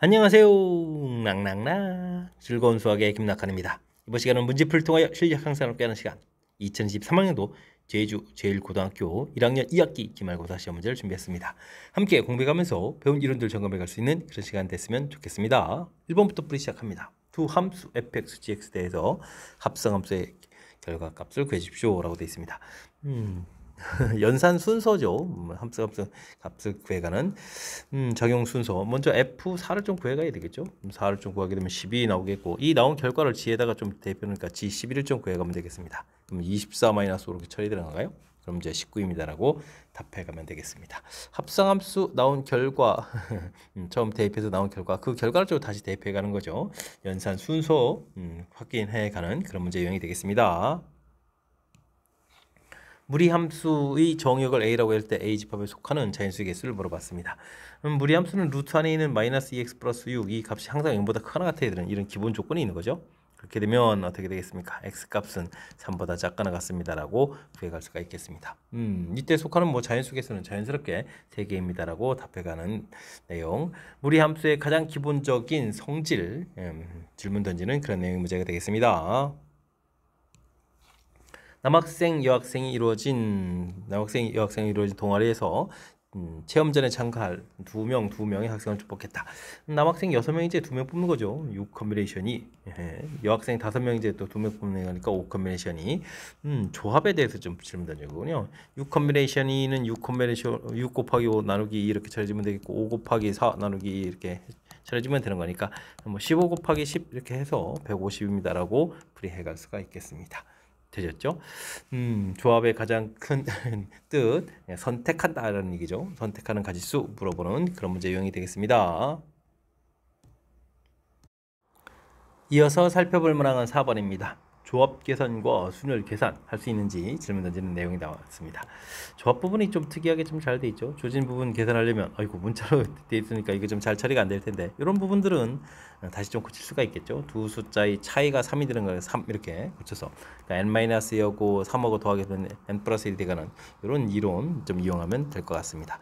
안녕하세요. 낭낭낭 즐거운 수학의 김낙한입니다. 이번 시간은 문제풀이를 통하여 실력 향상을 함께하는 시간 2023학년도 제주 제1고등학교 1학년 2학기 기말고사 시험 문제를 준비했습니다. 함께 공부해가면서 배운 이론들 점검해 갈 수 있는 그런 시간 됐으면 좋겠습니다. 1번부터 풀이 시작합니다. 두 함수 fx, gx에 대해서 합성함수의 결과값을 구해주십시오 라고 되어 있습니다. 연산 순서죠. 함수 값을 구해가는 적용 순서. 먼저 F4를 좀 구해가야 되겠죠. 4를 좀 구하게 되면 12 나오겠고, 이 나온 결과를 G에다가 좀 대표하니까 G11을 좀 구해가면 되겠습니다. 그럼 24-5 이렇게 처리되는가요? 그럼 이제 19입니다라고 답해가면 되겠습니다. 합성함수 나온 결과 처음 대입해서 나온 결과, 그 결과를 좀 다시 대입해가는 거죠. 연산 순서 확인해가는 그런 문제 유형이 되겠습니다. 무리함수의 정역을 A라고 할 때 A 집합에 속하는 자연수의 개수를 물어봤습니다. 무리함수는 루트 안에 있는 마이너스 2x 플러스 6, 이 값이 항상 0보다 크거나 같아야 되는 이런 기본 조건이 있는 거죠. 그렇게 되면 어떻게 되겠습니까? X값은 3보다 작거나 같습니다 라고 구해갈 수가 있겠습니다. 이때 속하는 자연수 개수는 자연스럽게 3개입니다 라고 답해가는 내용. 무리함수의 가장 기본적인 성질, 질문 던지는 그런 내용의 문제가 되겠습니다. 남학생, 여학생이 이루어진 동아리에서 체험 전에 참가할 두 명의 학생을 축복했다. 남학생 6명이 이제 2명 뽑는 거죠. 6 컨비네이션이. 여학생 5명이 이제 또 2명 뽑는 거니까 5 컨비네이션이. 조합에 대해서 좀 질문 던지고요. 6 컨비네이션이는 6 곱하기 5 나누기 2 이렇게 처리해주면 되겠고, 5 곱하기 4 나누기 2 이렇게 처리해주면 되는 거니까 15 곱하기 10 이렇게 해서 150입니다 라고 풀이해 갈 수가 있겠습니다. 되셨죠? 조합의 가장 큰 뜻, 선택한다라는 얘기죠. 선택하는 가지수 물어보는 그런 문제 유형이 되겠습니다. 이어서 살펴볼 문항은 4번입니다. 조합 계산과 순열 계산 할 수 있는지 질문 던지는 내용이 나왔습니다. 조합 부분이 좀 특이하게 좀 잘 돼 있죠. 조진 부분 계산하려면 아이고 문자로 돼 있으니까 이게 좀 잘 처리가 안 될 텐데, 이런 부분들은 다시 좀 고칠 수가 있겠죠. 두 숫자의 차이가 3이 되는 거예요. 3 이렇게 고쳐서 그러니까 n-2하고 3하고 더하게 되면 n 플러스 1이 되가는 이런 이론 좀 이용하면 될 것 같습니다.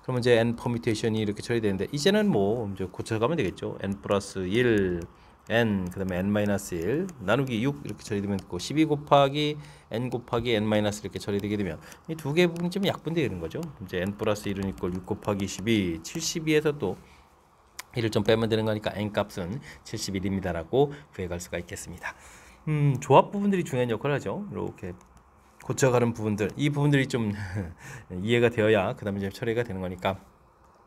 그러면 이제 n 퍼뮤테이션이 이렇게 처리되는데, 이제는 이제 고쳐가면 되겠죠. n 플러스 1 n 그 다음에 n-1 나누기 6 이렇게 처리되면 되고, 12 곱하기 n 곱하기 n- 이렇게 처리되게 되면 이 두 개 부분이 좀 약분되는 거죠. 이제 n 플러스 1은 이꼴 6 곱하기 12, 72에서 또 1을 좀 빼면 되는 거니까 n 값은 71입니다 라고 구해갈 수가 있겠습니다. 조합 부분들이 중요한 역할을 하죠. 이렇게 고쳐가는 부분들, 이 부분들이 좀 이해가 되어야 그 다음에 이제 처리가 되는 거니까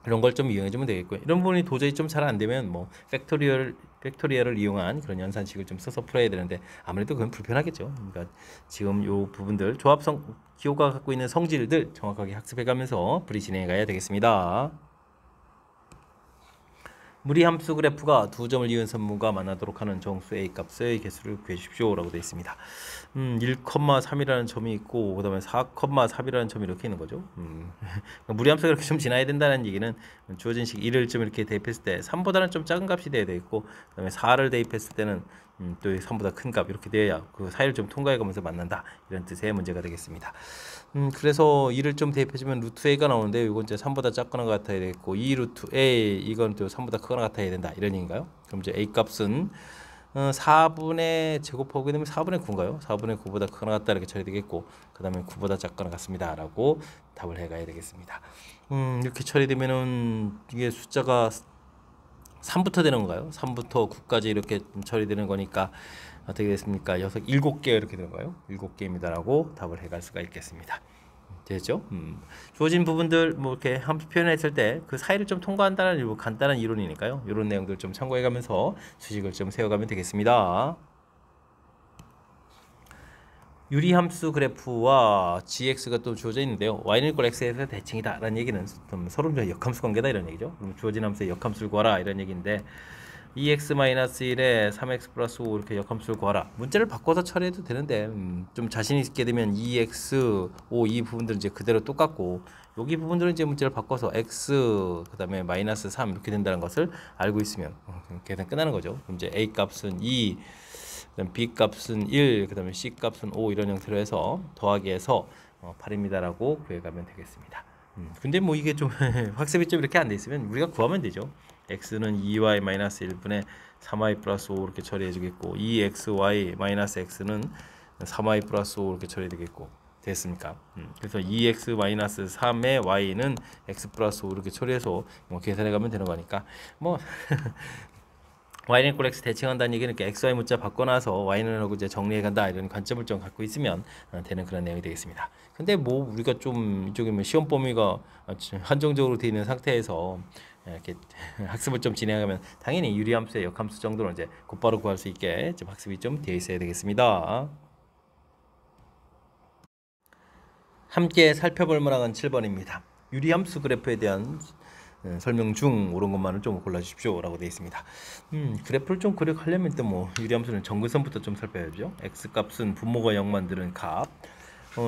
이런 걸 좀 이용해주면 되겠고요. 이런 부분이 도저히 좀 잘 안 되면 팩토리얼을 이용한 그런 연산식을 좀 써서 풀어야 되는데, 아무래도 그건 불편하겠죠. 그러니까 지금 요 부분들 조합성 기호가 갖고 있는 성질들 정확하게 학습해가면서 풀이 진행해 가야 되겠습니다. 무리함수 그래프가 두 점을 이은 선분과 만나도록 하는 정수 A 값의 개수를 구해주십시오 라고 되어 있습니다. 1,3이라는 점이 있고, 그 다음에 4,3이라는 점이 이렇게 있는 거죠. 무리함수가 이렇게 좀 지나야 된다는 얘기는 주어진 식 1을 좀 이렇게 대입했을 때 3보다는 좀 작은 값이 돼야 되겠고, 그 다음에 4를 대입했을 때는 또 3보다 큰 값 이렇게 돼야 그 사이를 좀 통과해 가면서 만난다, 이런 뜻의 문제가 되겠습니다. 그래서 2를 좀 대입해주면 루트 A가 나오는데, 이건 이제 3보다 작거나 같아야 되겠고, 2 루트 A 이건 또 3보다 크거나 같아야 된다, 이런 얘기인가요? 그럼 이제 A 값은 4분의 제곱하게 되면 4분의 9인가요? 4분의 9보다 크거나 같다 이렇게 처리되겠고, 그 다음에 9보다 작거나 같습니다 라고 답을 해가야 되겠습니다. 이렇게 처리되면은 이게 숫자가 3부터 되는 건가요? 3부터 9까지 이렇게 처리되는 거니까 어떻게 됐습니까? 7개 이렇게 되는 거예요. 7개입니다 라고 답을 해갈 수가 있겠습니다. 되죠? 주어진 부분들 이렇게 함수 표현했을 때 그 사이를 좀 통과한다는 간단한 이론이니까요. 이런 내용들 좀 참고해가면서 수식을 좀 세워가면 되겠습니다. 유리함수 그래프와 gx가 또 주어져 있는데요. y는 이꼴 x에서 대칭이다 라는 얘기는 서로 역함수 관계다 이런 얘기죠. 주어진 함수의 역함수를 구하라 이런 얘기인데, 2x-1에 3x 플러스 5 이렇게 역함수를 구하라. 문자를 바꿔서 처리해도 되는데 좀 자신 있게 되면 2x, 5 이 부분들은 이제 그대로 똑같고, 여기 부분들은 이제 문자를 바꿔서 x 그 다음에 마이너스 3 이렇게 된다는 것을 알고 있으면 계산 끝나는 거죠. 이제 a 값은 2, 그다음 b 값은 1, 그다음에 c 값은 5 이런 형태로 해서 더하기 해서 8입니다라고 구해가면 되겠습니다. 근데 이게 좀 학습이 좀 이렇게 안 돼 있으면 우리가 구하면 되죠. x는 2y 마이너스 1분의 3y 플러스 5 이렇게 처리해 주겠고 2xy 마이너스 x는 3y 플러스 5 이렇게 처리되겠고 됐습니까? 그래서 2x 마이너스 3의 y는 x 플러스 5 이렇게 처리해서 뭐 계산해 가면 되는 거니까 뭐 y는 equal x 대칭한다는 얘기는 이렇게 xy 문자 바꿔놔서 y는 하고 이제 정리해 간다 이런 관점을 좀 갖고 있으면 되는 그런 내용이 되겠습니다. 근데 뭐 우리가 좀 이쪽에 뭐 시험 범위가 한정적으로 되어 있는 상태에서 이렇게 학습을 좀 진행하면 당연히 유리함수의 역함수 정도는 이제 곧바로 구할 수 있게 좀 학습이 좀 되어 있어야 되겠습니다. 함께 살펴볼 문항은 7번입니다. 유리함수 그래프에 대한 설명 중 옳은 것만을 좀 골라주십시오 라고 되어 있습니다. 그래프를 좀 그려가려면 또 뭐 유리함수는 점근선부터 좀 살펴야죠. x값은 분모가 0 만드는 값,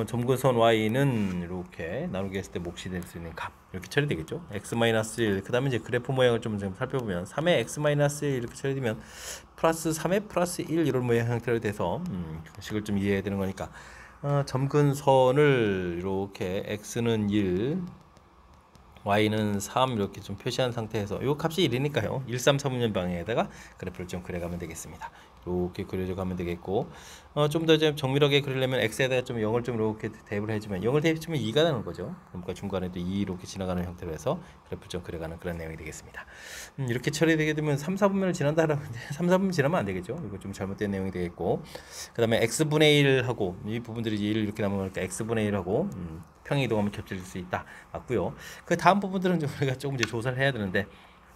점근선 y는 이렇게 나누기 했을 때 몫이 될 수 있는 값 이렇게 처리되겠죠. x-1 그 다음에 이제 그래프 모양을 좀 살펴보면 3의 x-1 이렇게 처리되면 플러스 3의 플러스 1 이런 모양 형태로 돼서 식을 좀 이해해야 되는 거니까 점근선을 이렇게 x는 1 y는 3 이렇게 좀 표시한 상태에서 이 값이 1이니까요 1, 3, 4분면 방향에다가 그래프를 좀 그려가면 되겠습니다. 이렇게 그려줘 가면 되겠고 좀 더 이제 정밀하게 그리려면 x에다가 좀 0을 좀 이렇게 대입을 해주면 0을 대입해주면 2가 되는 거죠. 그러니까 중간에도 2 이렇게 지나가는 형태로 해서 그래프를 좀 그려가는 그런 내용이 되겠습니다. 이렇게 처리되게 되면 3, 4분면을 지난다라고 3, 4분면 지나면 안 되겠죠. 이거 좀 잘못된 내용이 되겠고 그 다음에 x분의 1하고 이 부분들이 1 이렇게 남으니까 x분의 1하고 평행이동하면 겹칠 수 있다 맞고요. 그 다음 부분들은 좀 우리가 조금 이제 조사를 해야 되는데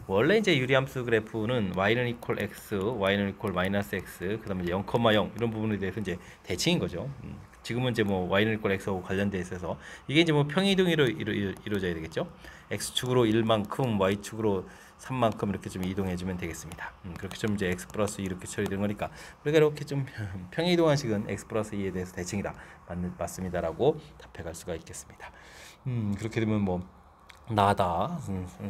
원래 이제 유리함수 그래프는 y는 equal x, y는 equal 마이너스 x, 그다음에 0, 0 이런 부분에 대해서 이제 대칭인 거죠. 지금은 이제 뭐 y는 equal x하고 관련돼 있어서 이게 이제 뭐 평행이동이 이루어져야 되겠죠. x축으로 1만큼, y축으로 3만큼 이렇게 좀 이동해주면 되겠습니다. 그렇게 좀 이제 x 플러스 2 이렇게 처리된 거니까 우리가 이렇게 좀 평행이동한 식은 x 플러스 2에 대해서 대칭이다 맞습니다라고 답해갈 수가 있겠습니다. 그렇게 되면 뭐 나다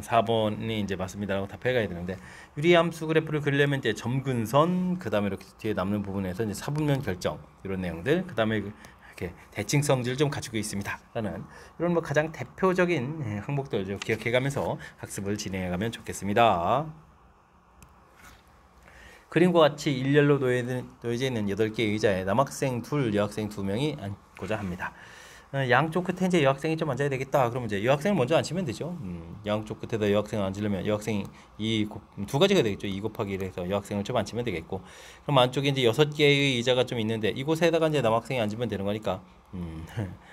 4번이 이제 맞습니다라고 답해가야 되는데 유리함수 그래프를 그리려면 이제 점근선 그 다음에 이렇게 뒤에 남는 부분에서 이제 사분면 결정 이런 내용들 그 다음에 이렇게 대칭 성질을 좀 가지고 있습니다 라는 이런 뭐 가장 대표적인 항목들 좀 기억해가면서 학습을 진행해가면 좋겠습니다. 그림과 같이 일렬로 놓여져 있는 8개의 의자에 남학생 둘, 여학생 2명이 앉고자 합니다. 양쪽 끝에 이제 여학생이 좀 앉아야 되겠다. 그러면 이제 여학생을 먼저 앉히면 되죠. 양쪽 끝에다 여학생을 앉으려면 여학생이 두 가지가 되겠죠. 2 곱하기 1에서 여학생을 좀 앉히면 되겠고. 그럼 안쪽에 이제 6개의 의자가 좀 있는데 이곳에다가 이제 남학생이 앉으면 되는 거니까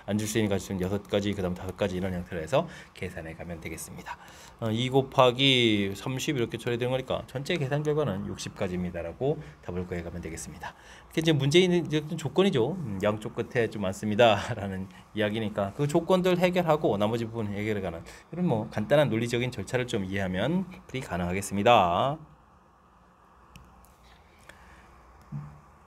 앉을 수 있는 가지수는 6가지, 그 다음 5가지 이런 형태로 해서 계산해 가면 되겠습니다. 2 곱하기 30 이렇게 처리되는 거니까 전체 계산 결과는 60가지입니다. 라고 답을 구해 가면 되겠습니다. 이게 이제 문제 있는 조건이죠. 양쪽 끝에 좀 많습니다. 라는 이야기니까 그 조건들 해결하고 나머지 부분 해결해 가는 이런 뭐 간단한 논리적인 절차를 좀 이해하면 풀이 가능하겠습니다.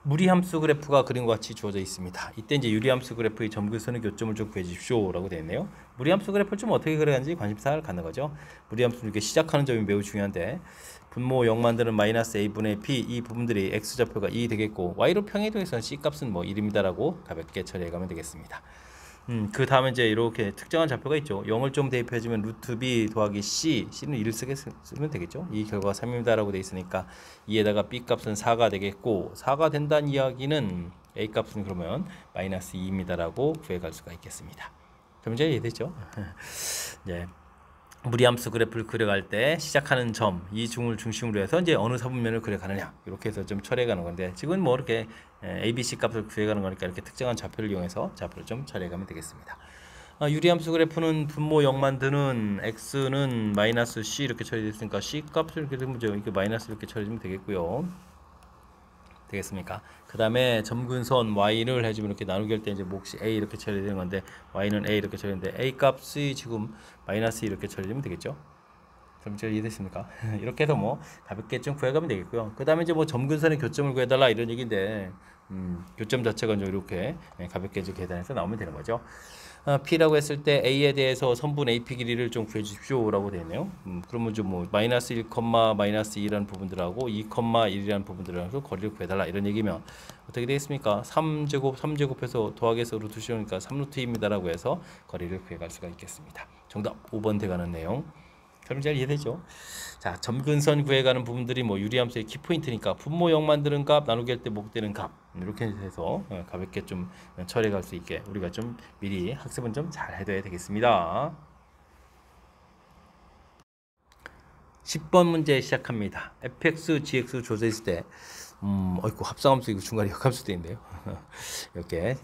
무리함수 그래프가 그림과 같이 주어져 있습니다. 이때 이제 유리함수 그래프의 점근선의 교점을 좀 구해주십시오 라고 되어 있네요. 무리함수 그래프를 좀 어떻게 그려야하는지 관심사를 갖는 거죠. 무리함수는 이렇게 시작하는 점이 매우 중요한데 분모 0 만드는 마이너스 a분의 p 이 부분들이 x좌표가 2 되겠고 y로 평행이동해서는 c값은 뭐 1입니다 라고 가볍게 처리해가면 되겠습니다. 그 다음에 이제 이렇게 특정한 좌표가 있죠. 0을 좀 대입해주면 루트 b 더하기 c, c는 1을 쓰면 되겠죠. 이 결과가 3입니다 라고 돼 있으니까 2에다가 b 값은 4가 되겠고 4가 된다는 이야기는 a 값은 그러면 마이너스 2입니다 라고 구해갈 수가 있겠습니다. 그럼 이제 이해됐죠? 네. 무리함수 그래프를 그려갈 때 시작하는 점, 이 중을 중심으로 해서 이제 어느 사분면을 그려가느냐 이렇게 해서 좀 처리해가는 건데 지금은 뭐 이렇게 ABC 값을 구해가는 거니까 이렇게 특정한 좌표를 이용해서 좌표를 좀 처리해가면 되겠습니다. 유리함수 그래프는 분모 0 만드는 x는 마이너스 c 이렇게 처리됐으니까 c 값을 이렇게 되면 이렇게 마이너스 이렇게 처리하면 되겠고요. 되겠습니까? 그 다음에 점근선 y를 해주면 이렇게 나누기 할 때 이제 몫이 a 이렇게 처리되는 건데 y는 a 이렇게 처리되는데 a 값이 지금 마이너스 이렇게 처리되면 되겠죠? 그럼 제가 이해됐습니까? 이렇게 해서 뭐 가볍게 좀 구해가면 되겠고요. 그 다음에 이제 뭐 점근선의 교점을 구해달라 이런 얘기인데 교점 자체가 좀 이렇게 가볍게 이제 계산해서 나오면 되는 거죠. P라고 했을 때 A에 대해서 선분 AP 길이를 좀 구해주십시오 라고 되어 있네요. 그러면 좀 뭐 마이너스 1, 마이너스 2라는 부분들하고 2, 1이라는 부분들하고 거리를 구해달라 이런 얘기면 어떻게 되겠습니까? 3제곱해서 더하기해서 루트 씌우니까 3루트 2입니다 라고 해서 거리를 구해갈 수가 있겠습니다. 정답 5번 돼가는 내용 그럼 잘 이해되죠? 자, 점근선 구해가는 부분들이 뭐 유리함수의 키포인트니까 분모 0 만드는 값, 나누기 할 때 목되는 값, 이렇게 해서 가볍게 좀 처리할 수 있게 우리가 좀 미리 학습은 좀 잘 해둬야 되겠습니다. 10번 문제 시작합니다. fx, gx 조사했을 때 어이구 합성함수 이거 중간에 역함수도 있는데요. 이렇게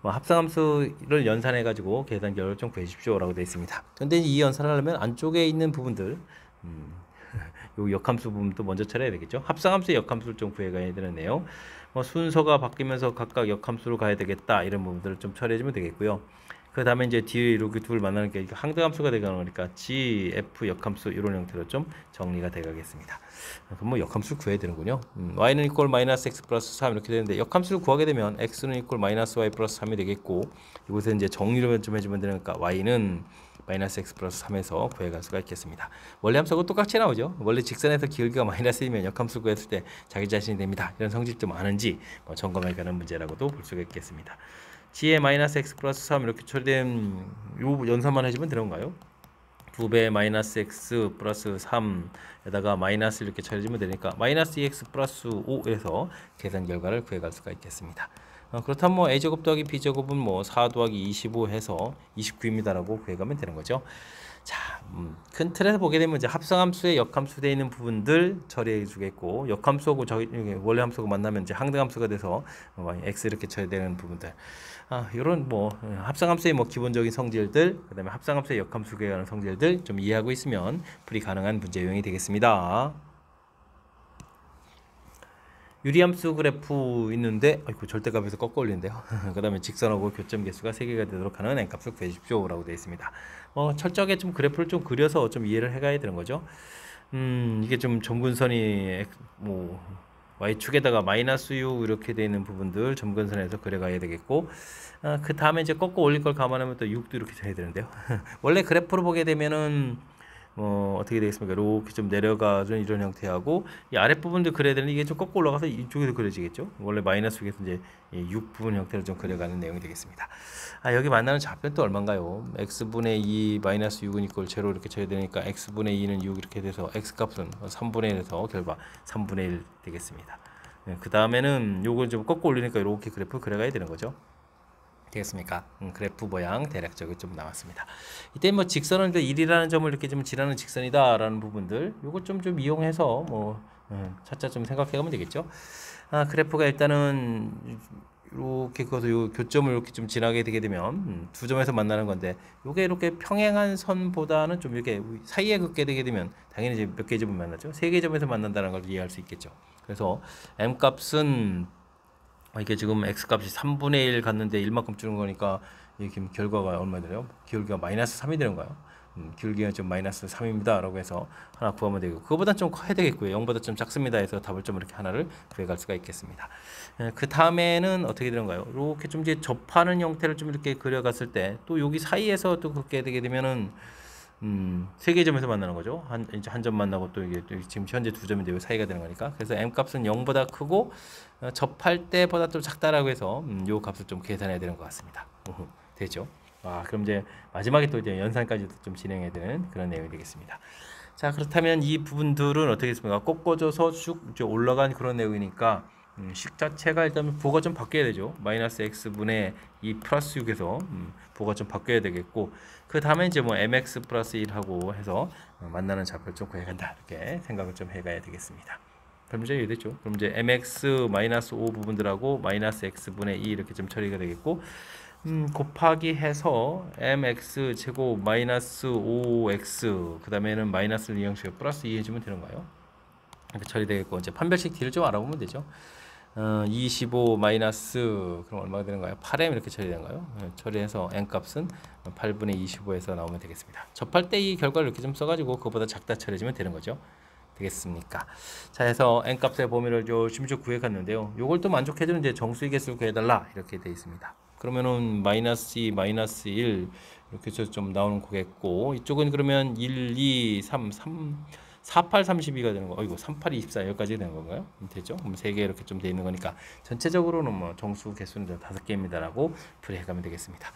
합성함수를 연산해 가지고 계산 결과를 좀 구해주십시오라고 되어 있습니다. 근데 이 연산을 하려면 안쪽에 있는 부분들 요 역함수 부분도 먼저 처리해야 되겠죠. 합성함수의 역함수를 좀 구해가야 되는데요. 순서가 바뀌면서 각각 역함수로 가야 되겠다 이런 부분들을 좀 처리해주면 되겠고요. 그 다음에 이제 뒤에 이렇게 둘 만나는 게 항등함수가 되가는 거니까 g, f 역함수 이런 형태로 좀 정리가 되가겠습니다. 그럼 뭐 역함수를 구해야 되는군요. y는 이퀄 마이너스 x 플러스 3 이렇게 되는데 역함수를 구하게 되면 x는 이퀄 마이너스 y 플러스 3이 되겠고 이곳에 이제 정리를 좀 해주면 되니까 y는 마이너스 x 플러스 3에서 구해갈 수가 있겠습니다. 원래 함수하고 똑같이 나오죠. 원래 직선에서 기울기가 마이너스이면 역함수 구했을 때 자기 자신이 됩니다. 이런 성질도 많은지 점검해가는 문제라고도 볼 수가 있겠습니다. g의 마이너스 x 플러스 3 이렇게 처리된 요 연산만 해주면 되는 건가요? 2배 마이너스 x 플러스 3에다가 마이너스 이렇게 처리해주면 되니까 마이너스 2x 플러스 5에서 계산 결과를 구해갈 수가 있겠습니다. 그렇다면 뭐 a제곱 더하기 b제곱은 뭐 4 더하기 25 해서 29입니다라고 구해가면 되는 거죠. 자, 큰 틀에서 보게 되면 이제 합성함수에 역함수 되어 있는 부분들 처리해 주겠고 역함수하고 원래 함수하고 만나면 이제 항등함수가 돼서 x 이렇게 처리되는 부분들 이런 뭐 합성함수의 뭐 기본적인 성질들 그다음에 합성함수의 역함수 구해가는 성질들 좀 이해하고 있으면 풀이 가능한 문제 유형이 되겠습니다. 유리함수 그래프 있는데 아이고 절대값에서 꺾어 올린대요. 그 다음에 직선하고 교점 개수가 3개가 되도록 하는 n값을 구해주십시오 라고 되어 있습니다. 철저하게 좀 그래프를 좀 그려서 좀 이해를 해가야 되는 거죠. 이게 좀 점근선이 뭐 y축에다가 마이너스 6 이렇게 되어 있는 부분들 점근선에서 그려가야 되겠고 그 다음에 이제 꺾어 올릴 걸 감안하면 또 6도 이렇게 돼야 되는데요. 원래 그래프로 보게 되면은 어떻게 되겠습니까? 이렇게 좀 내려가는 이런 형태하고 이 아랫부분도 그려야 되는데 이게 좀 꺾고 올라가서 이쪽에도 그려지겠죠? 원래 마이너스 쪽에서 이제 이 6부분 형태를 좀 그려가는 내용이 되겠습니다. 여기 만나는 좌표는 또 얼마인가요? x분의 2 마이너스 6은 이꼴 제로 이렇게 쳐야 되니까 x분의 2는 6 이렇게 돼서 x값은 3분의 1에서 결과 3분의 1 되겠습니다. 그 다음에는 요걸 좀 꺾고 올리니까 이렇게 그래프 그려가야 되는 거죠. 되겠습니까? 그래프 모양 대략적으로 좀 나왔습니다. 이때 뭐 직선은 1이라는 점을 이렇게 좀 지나는 직선이다라는 부분들 요걸 좀 이용해서 차차 좀 생각해가면 되겠죠. 그래프가 일단은 이렇게 그어서 요 교점을 이렇게 좀 지나게 되게 되면 두 점에서 만나는 건데 요게 이렇게 평행한 선보다는 좀 이렇게 사이에 긋게 되게 되면 당연히 이제 몇 개 점을 만나죠. 3개 점에서 만난다는 걸 이해할 수 있겠죠. 그래서 m 값은 이게 지금 x값이 3분의 1 갔는데 1만큼 줄은 거니까 이게 결과가 얼마 되나요? 기울기가 마이너스 3이 되는 거예요. 기울기가 좀 마이너스 3입니다 라고 해서 하나 구하면 되고 그거보다 좀 커야 되겠고요. 0보다 좀 작습니다 해서 답을 좀 이렇게 하나를 구해갈 수가 있겠습니다. 그 다음에는 어떻게 되는가요? 이렇게 좀 이제 접하는 형태를 좀 이렇게 그려갔을 때 또 여기 사이에서 또 그렇게 되게 되면은 3개 점에서 만나는 거죠. 이제 한 점 만나고 또 이게 지금 현재 2점인데 요 사이가 되는 거니까. 그래서 m 값은 0보다 크고 접할 때보다 좀 작다라고 해서 요 값을 좀 계산해야 되는 것 같습니다. 되죠? 그럼 이제 마지막에 또 이제 연산까지도 좀 진행해야 되는 그런 내용이 되겠습니다. 자, 그렇다면 이 부분들은 어떻게 됐습니까? 꺾어져서 쭉 이제 올라간 그런 내용이니까 식 자체가 일단 부호가 좀 바뀌어야 되죠. 마이너스 x분의 2 플러스 6에서 부호가 좀 바뀌어야 되겠고 그 다음에 이제 뭐 mx 플러스 1하고 해서 만나는 좌표를 좀 구해간다 이렇게 생각을 좀 해가야 되겠습니다. 그럼 이제 이해됐죠? 그럼 이제 mx 마이너스 5 부분들하고 마이너스 x분의 2 이렇게 좀 처리가 되겠고 곱하기 해서 mx 제곱 마이너스 5x 그 다음에는 마이너스를 이용해서 플러스 2 해주면 되는가요? 이렇게 처리되겠고 이제 판별식 D를 좀 알아보면 되죠. 25 마이너스 그럼 얼마가 되는가요? 8m 이렇게 처리되는가요? 처리해서 n 값은 8분의 25에서 나오면 되겠습니다. 접할 때 이 결과를 이렇게 좀 써가지고 그거보다 작다 처리해주면 되는 거죠. 되겠습니까? 자, 해서 n 값의 범위를 열심히 좀 구해갔는데요. 요걸 또 만족해주는 이제 정수의 개수를 구해달라 이렇게 되어 있습니다. 그러면은 마이너스 2, 마이너스 1 이렇게 해서 좀 나오는 거겠고 이쪽은 그러면 1, 2, 3, 48, 32가 되는 거. 이거 38, 24 여기까지 되는 건가요? 되죠? 그럼 3개 이렇게 좀 돼 있는 거니까 전체적으로는 뭐 정수 개수는 5개입니다라고 풀이해가면 되겠습니다.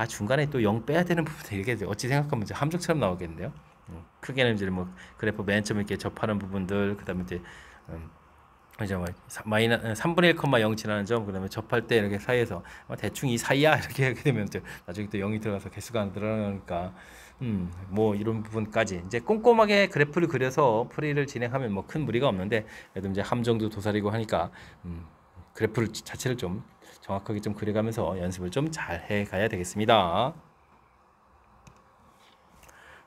중간에 또 0 빼야 되는 부분이 이렇게 어찌 생각하면 함정처럼 나오겠는데요. 크게는 이제 뭐 그래프 맨 처음에 이렇게 접하는 부분들, 그다음에 이제 이제 뭐 마이너 3분의 1,0 지나는 점, 그다음에 접할 때 이렇게 사이에서 대충 이 사이야 이렇게 하게 되면 또 나중에 또 0이 들어가서 개수가 안 늘어나니까 뭐 이런 부분까지 이제 꼼꼼하게 그래프를 그려서 풀이를 진행하면 뭐 큰 무리가 없는데, 그래도 이제 함정도 도사리고 하니까 그래프를 자체를 좀 정확하게 좀 그려가면서 연습을 좀 잘 해가야 되겠습니다.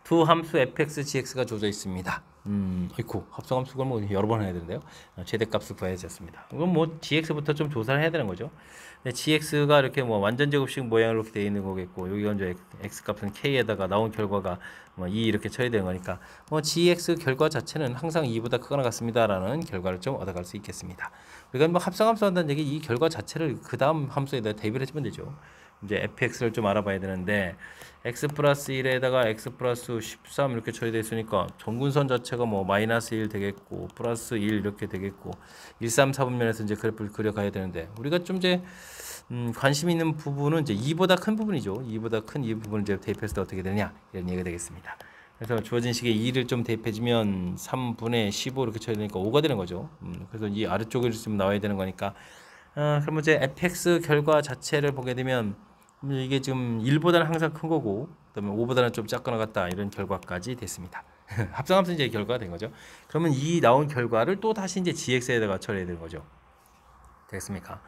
두 함수 fx, gx가 주어져 있습니다. 아이고, 합성함수가 뭐 여러 번 해야 되는데요. 최대값을 구해야겠습니다. 그럼 뭐 gx부터 좀 조사를 해야 되는 거죠. gx가 이렇게 뭐 완전 제곱식 모양으로 이렇게 되어 있는 거겠고, 여기가 이제 x 값은 k에다가 나온 결과가 뭐 2 이렇게 처리되는 거니까, 뭐 gx 결과 자체는 항상 2보다 크거나 같습니다라는 결과를 좀 얻어갈 수 있겠습니다. 우리가 뭐 합성함수 한다는 얘기, 이 결과 자체를 그 다음 함수에다 대입을 해주면 되죠. 이제 fx를 좀 알아봐야 되는데, x 플러스 1에다가 x 플러스 13 이렇게 처리되어 있으니까 정근선 자체가 뭐 마이너스 1 되겠고 플러스 1 이렇게 되겠고 1, 3, 4분면에서 이제 그래프를 그려가야 되는데, 우리가 좀 이제 관심 있는 부분은 이제 2보다 큰 부분이죠. 2보다 큰 이 부분을 이제 대입했을 때 어떻게 되느냐, 이런 얘기가 되겠습니다. 그래서 주어진 식에 2를 좀 대입해주면 3분의 15 이렇게 처리되니까 5가 되는 거죠. 그래서 이 아래쪽에 좀 나와야 되는 거니까, 그러면 이제 fx 결과 자체를 보게 되면 이게 지금 1보다는 항상 큰 거고, 그다음에 5보다는 좀 작거나 같다, 이런 결과까지 됐습니다. 합성함수 이제 결과가 된 거죠. 그러면 이 나온 결과를 또 다시 이제 gx에다가 처리해야 되는 거죠. 되겠습니까?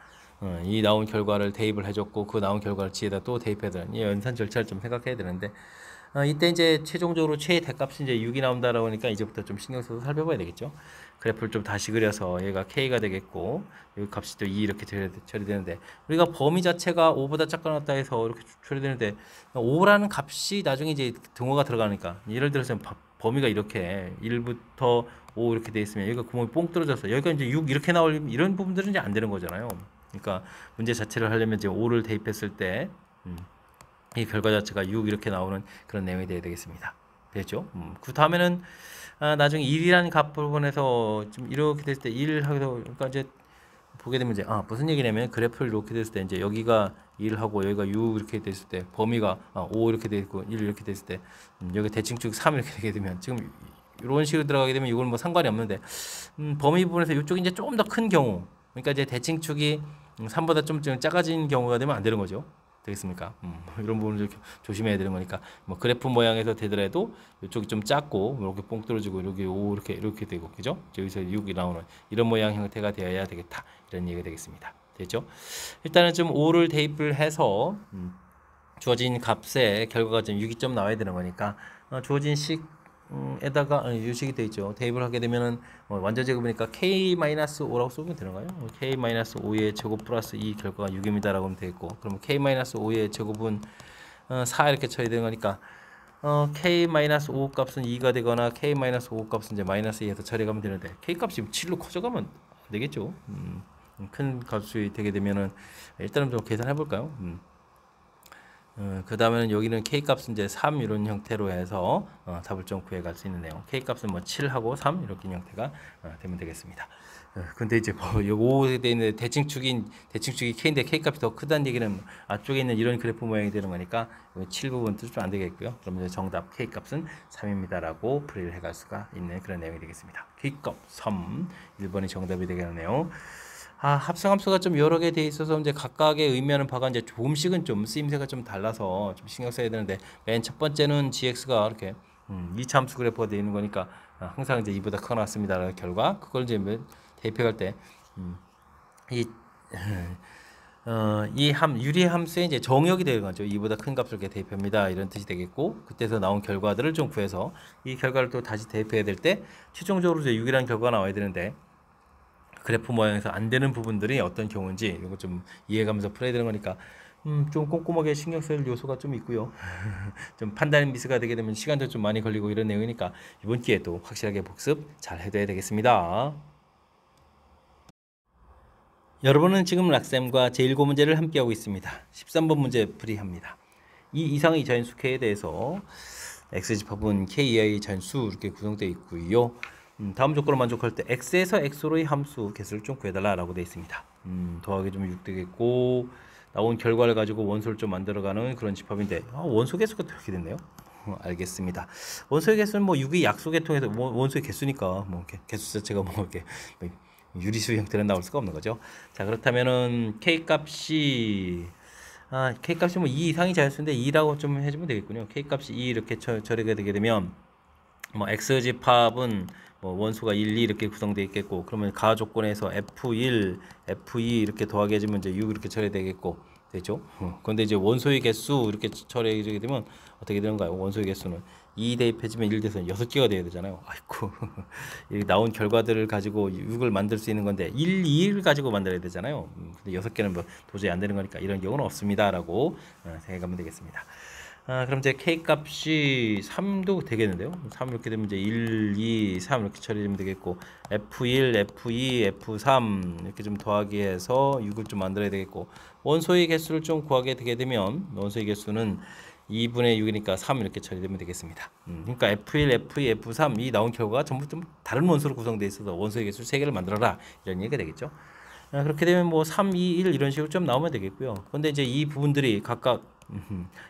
이 나온 결과를 대입을 해줬고, 그 나온 결과를 g에다 또 대입해야 되는 이 연산 절차를 좀 생각해야 되는데, 이때 이제 최종적으로 최대값이 이제 6이 나온다라고 하니까 이제부터 좀 신경 써서 살펴봐야 되겠죠. 그래프를 좀 다시 그려서 얘가 k가 되겠고, 여기 값이 또 2 이렇게 처리되는데, 우리가 범위 자체가 5보다 작거나 같다 해서 이렇게 처리되는데, 5라는 값이 나중에 이제 등호가 들어가니까, 예를 들어서 범위가 이렇게 1부터 5 이렇게 돼 있으면 여기가 구멍이 뽕 뚫어져서 여기가 이제 6 이렇게 나올 이런 부분들은 이제 안 되는 거잖아요. 그러니까 문제 자체를 하려면 이제 5를 대입했을 때 이 결과 자체가 6 이렇게 나오는 그런 내용이 돼야 되겠습니다. 됐죠? 그 다음에는 나중에 1이라는 값 부분에서 좀 이렇게 됐을 때 1 하고서, 그러니까 이제 보게 되면 이제 무슨 얘기냐면, 그래프를 이렇게 됐을 때 이제 여기가 1하고 여기가 6 이렇게 됐을 때 범위가 5 이렇게 돼 있고 1 이렇게 됐을 때 여기 대칭축 3 이렇게 되게 되면, 지금 이런 식으로 들어가게 되면 이건 뭐 상관이 없는데, 범위 부분에서 이쪽이 이제 조금 더 큰 경우, 그러니까 이제 대칭축이 3보다 좀 작아진 경우가 되면 안 되는 거죠. 되겠습니까? 이런 부분을 조심해야 되는 거니까, 뭐 그래프 모양에서 되더라도 이쪽이 좀 작고 이렇게 뽕 뚫어지고 여기 5 이렇게 되고, 그죠? 여기서 6이 나오는 이런 모양 형태가 되어야 되겠다, 이런 얘기가 되겠습니다. 됐죠? 일단은 좀 5를 대입을 해서 주어진 값의 결과가 좀 6이 좀 나와야 되는 거니까, 주어진 식 에다가 유식이 되어 있죠. 대입을 하게 되면은 완전 제곱이니까 k-5라고 쏘면 되는가요? k-5의 제곱 플러스 이 결과가 6입니다라고 하면 되겠고, 그러면 k-5의 제곱은 4 이렇게 쳐야 되는 거니까, k-5 값은 2가 되거나 k-5 값은 이제 마이너스 2에서 처리하면 되는데, k 값이 7로 커져가면 안 되겠죠. 큰 값이 되게 되면은 일단은 좀 계산해 볼까요? 그 다음에는 여기는 K값은 이제 3 이런 형태로 해서 답을 좀 구해갈 수 있는 내용. K값은 뭐 7하고 3 이렇게 형태가 되면 되겠습니다. 근데 이제 뭐 여기 5에 되어 있는 대칭축이 K인데 K값이 더 크다는 얘기는 앞쪽에 있는 이런 그래프 모양이 되는 거니까 여기 7 부분 뜻 좀 안 되겠고요. 그러면 이제 정답 K값은 3입니다라고 풀이를 해갈 수가 있는 그런 내용이 되겠습니다. K값 3, 1번이 정답이 되겠네요. 합성함수가 좀 여러 개 돼 있어서 이제 각각의 의미하는 바가 이제 조금씩은 좀 쓰임새가 좀 달라서 좀 신경 써야 되는데, 맨 첫 번째는 gx가 이렇게 2차 함수 그래프가 되어 있는 거니까 항상 이제 2보다 크거나 같습니다라는 결과, 그걸 이제 대입해갈 때 유리 함수의 이제 정역이 되는 거죠. 2보다 큰 값을 이렇게 대입합니다, 이런 뜻이 되겠고, 그때서 나온 결과들을 좀 구해서 이 결과를 또 다시 대입해야 될 때 최종적으로 이제 6이라는 결과가 나와야 되는데, 그래프 모양에서 안 되는 부분들이 어떤 경우인지 이런 거 좀 이해가면서 풀어야 되는 거니까, 좀 꼼꼼하게 신경 쓸 요소가 좀 있고요. 좀 판단 미스가 되게 되면 시간도 좀 많이 걸리고 이런 내용이니까 이번 기회에도 확실하게 복습 잘 해둬야 되겠습니다. 여러분은 지금 락쌤과 제1고 문제를 함께하고 있습니다. 13번 문제 풀이합니다. 이 이상의 자연수 K에 대해서 X집합은 K 이하의 자연수 이렇게 구성되어 있고요. 다음 조건을 만족할 때 x에서 x로의 함수 개수를 좀 구해달라라고 되어 있습니다. 더하기 좀 6 되겠고, 나온 결과를 가지고 원소를 좀 만들어가는 그런 집합인데, 원소 개수가 이렇게 됐네요. 알겠습니다. 원소의 개수는 뭐 6이 약수계 통해서 원소의 개수니까 뭐 개수 자체가 뭐 이렇게 유리수 형태는 나올 수가 없는 거죠. 자, 그렇다면은 K 값이 뭐 2 이상이 자연수인데 2라고 좀 해주면 되겠군요. K 값이 2 이렇게 처리가 되게 되면 뭐 X 집합은 뭐 원소가 1, 2 이렇게 구성되어 있겠고, 그러면 가 조건에서 F1, F2 이렇게 더하게 해주면 이제 6 이렇게 처리되겠고 되죠. 그런데 이제 원소의 개수 이렇게 처리하게 되면 어떻게 되는가요? 원소의 개수는 2 대입해주면 1 돼서 6개가 돼야 되잖아요. 아이고 나온 결과들을 가지고 6을 만들 수 있는 건데 1, 2를 가지고 만들어야 되잖아요. 근데 6개는 뭐 도저히 안 되는 거니까 이런 경우는 없습니다 라고 생각하면 되겠습니다. 그럼 이제 K 값이 3도 되겠는데요. 3 이렇게 되면 이제 1, 2, 3 이렇게 처리되면 되겠고, F1, F2, F3 이렇게 좀 더하기 해서 6을 좀 만들어야 되겠고, 원소의 개수를 좀 구하게 되게 되면 원소의 개수는 2분의 6이니까 3 이렇게 처리되면 되겠습니다. 그러니까 F1, F2, F3 이 나온 결과가 전부 좀 다른 원소로 구성되어 있어서 원소의 개수 3개를 만들어라 이런 얘기가 되겠죠. 그렇게 되면 뭐 3, 2, 1 이런 식으로 좀 나오면 되겠고요. 근데 이제 이 부분들이 각각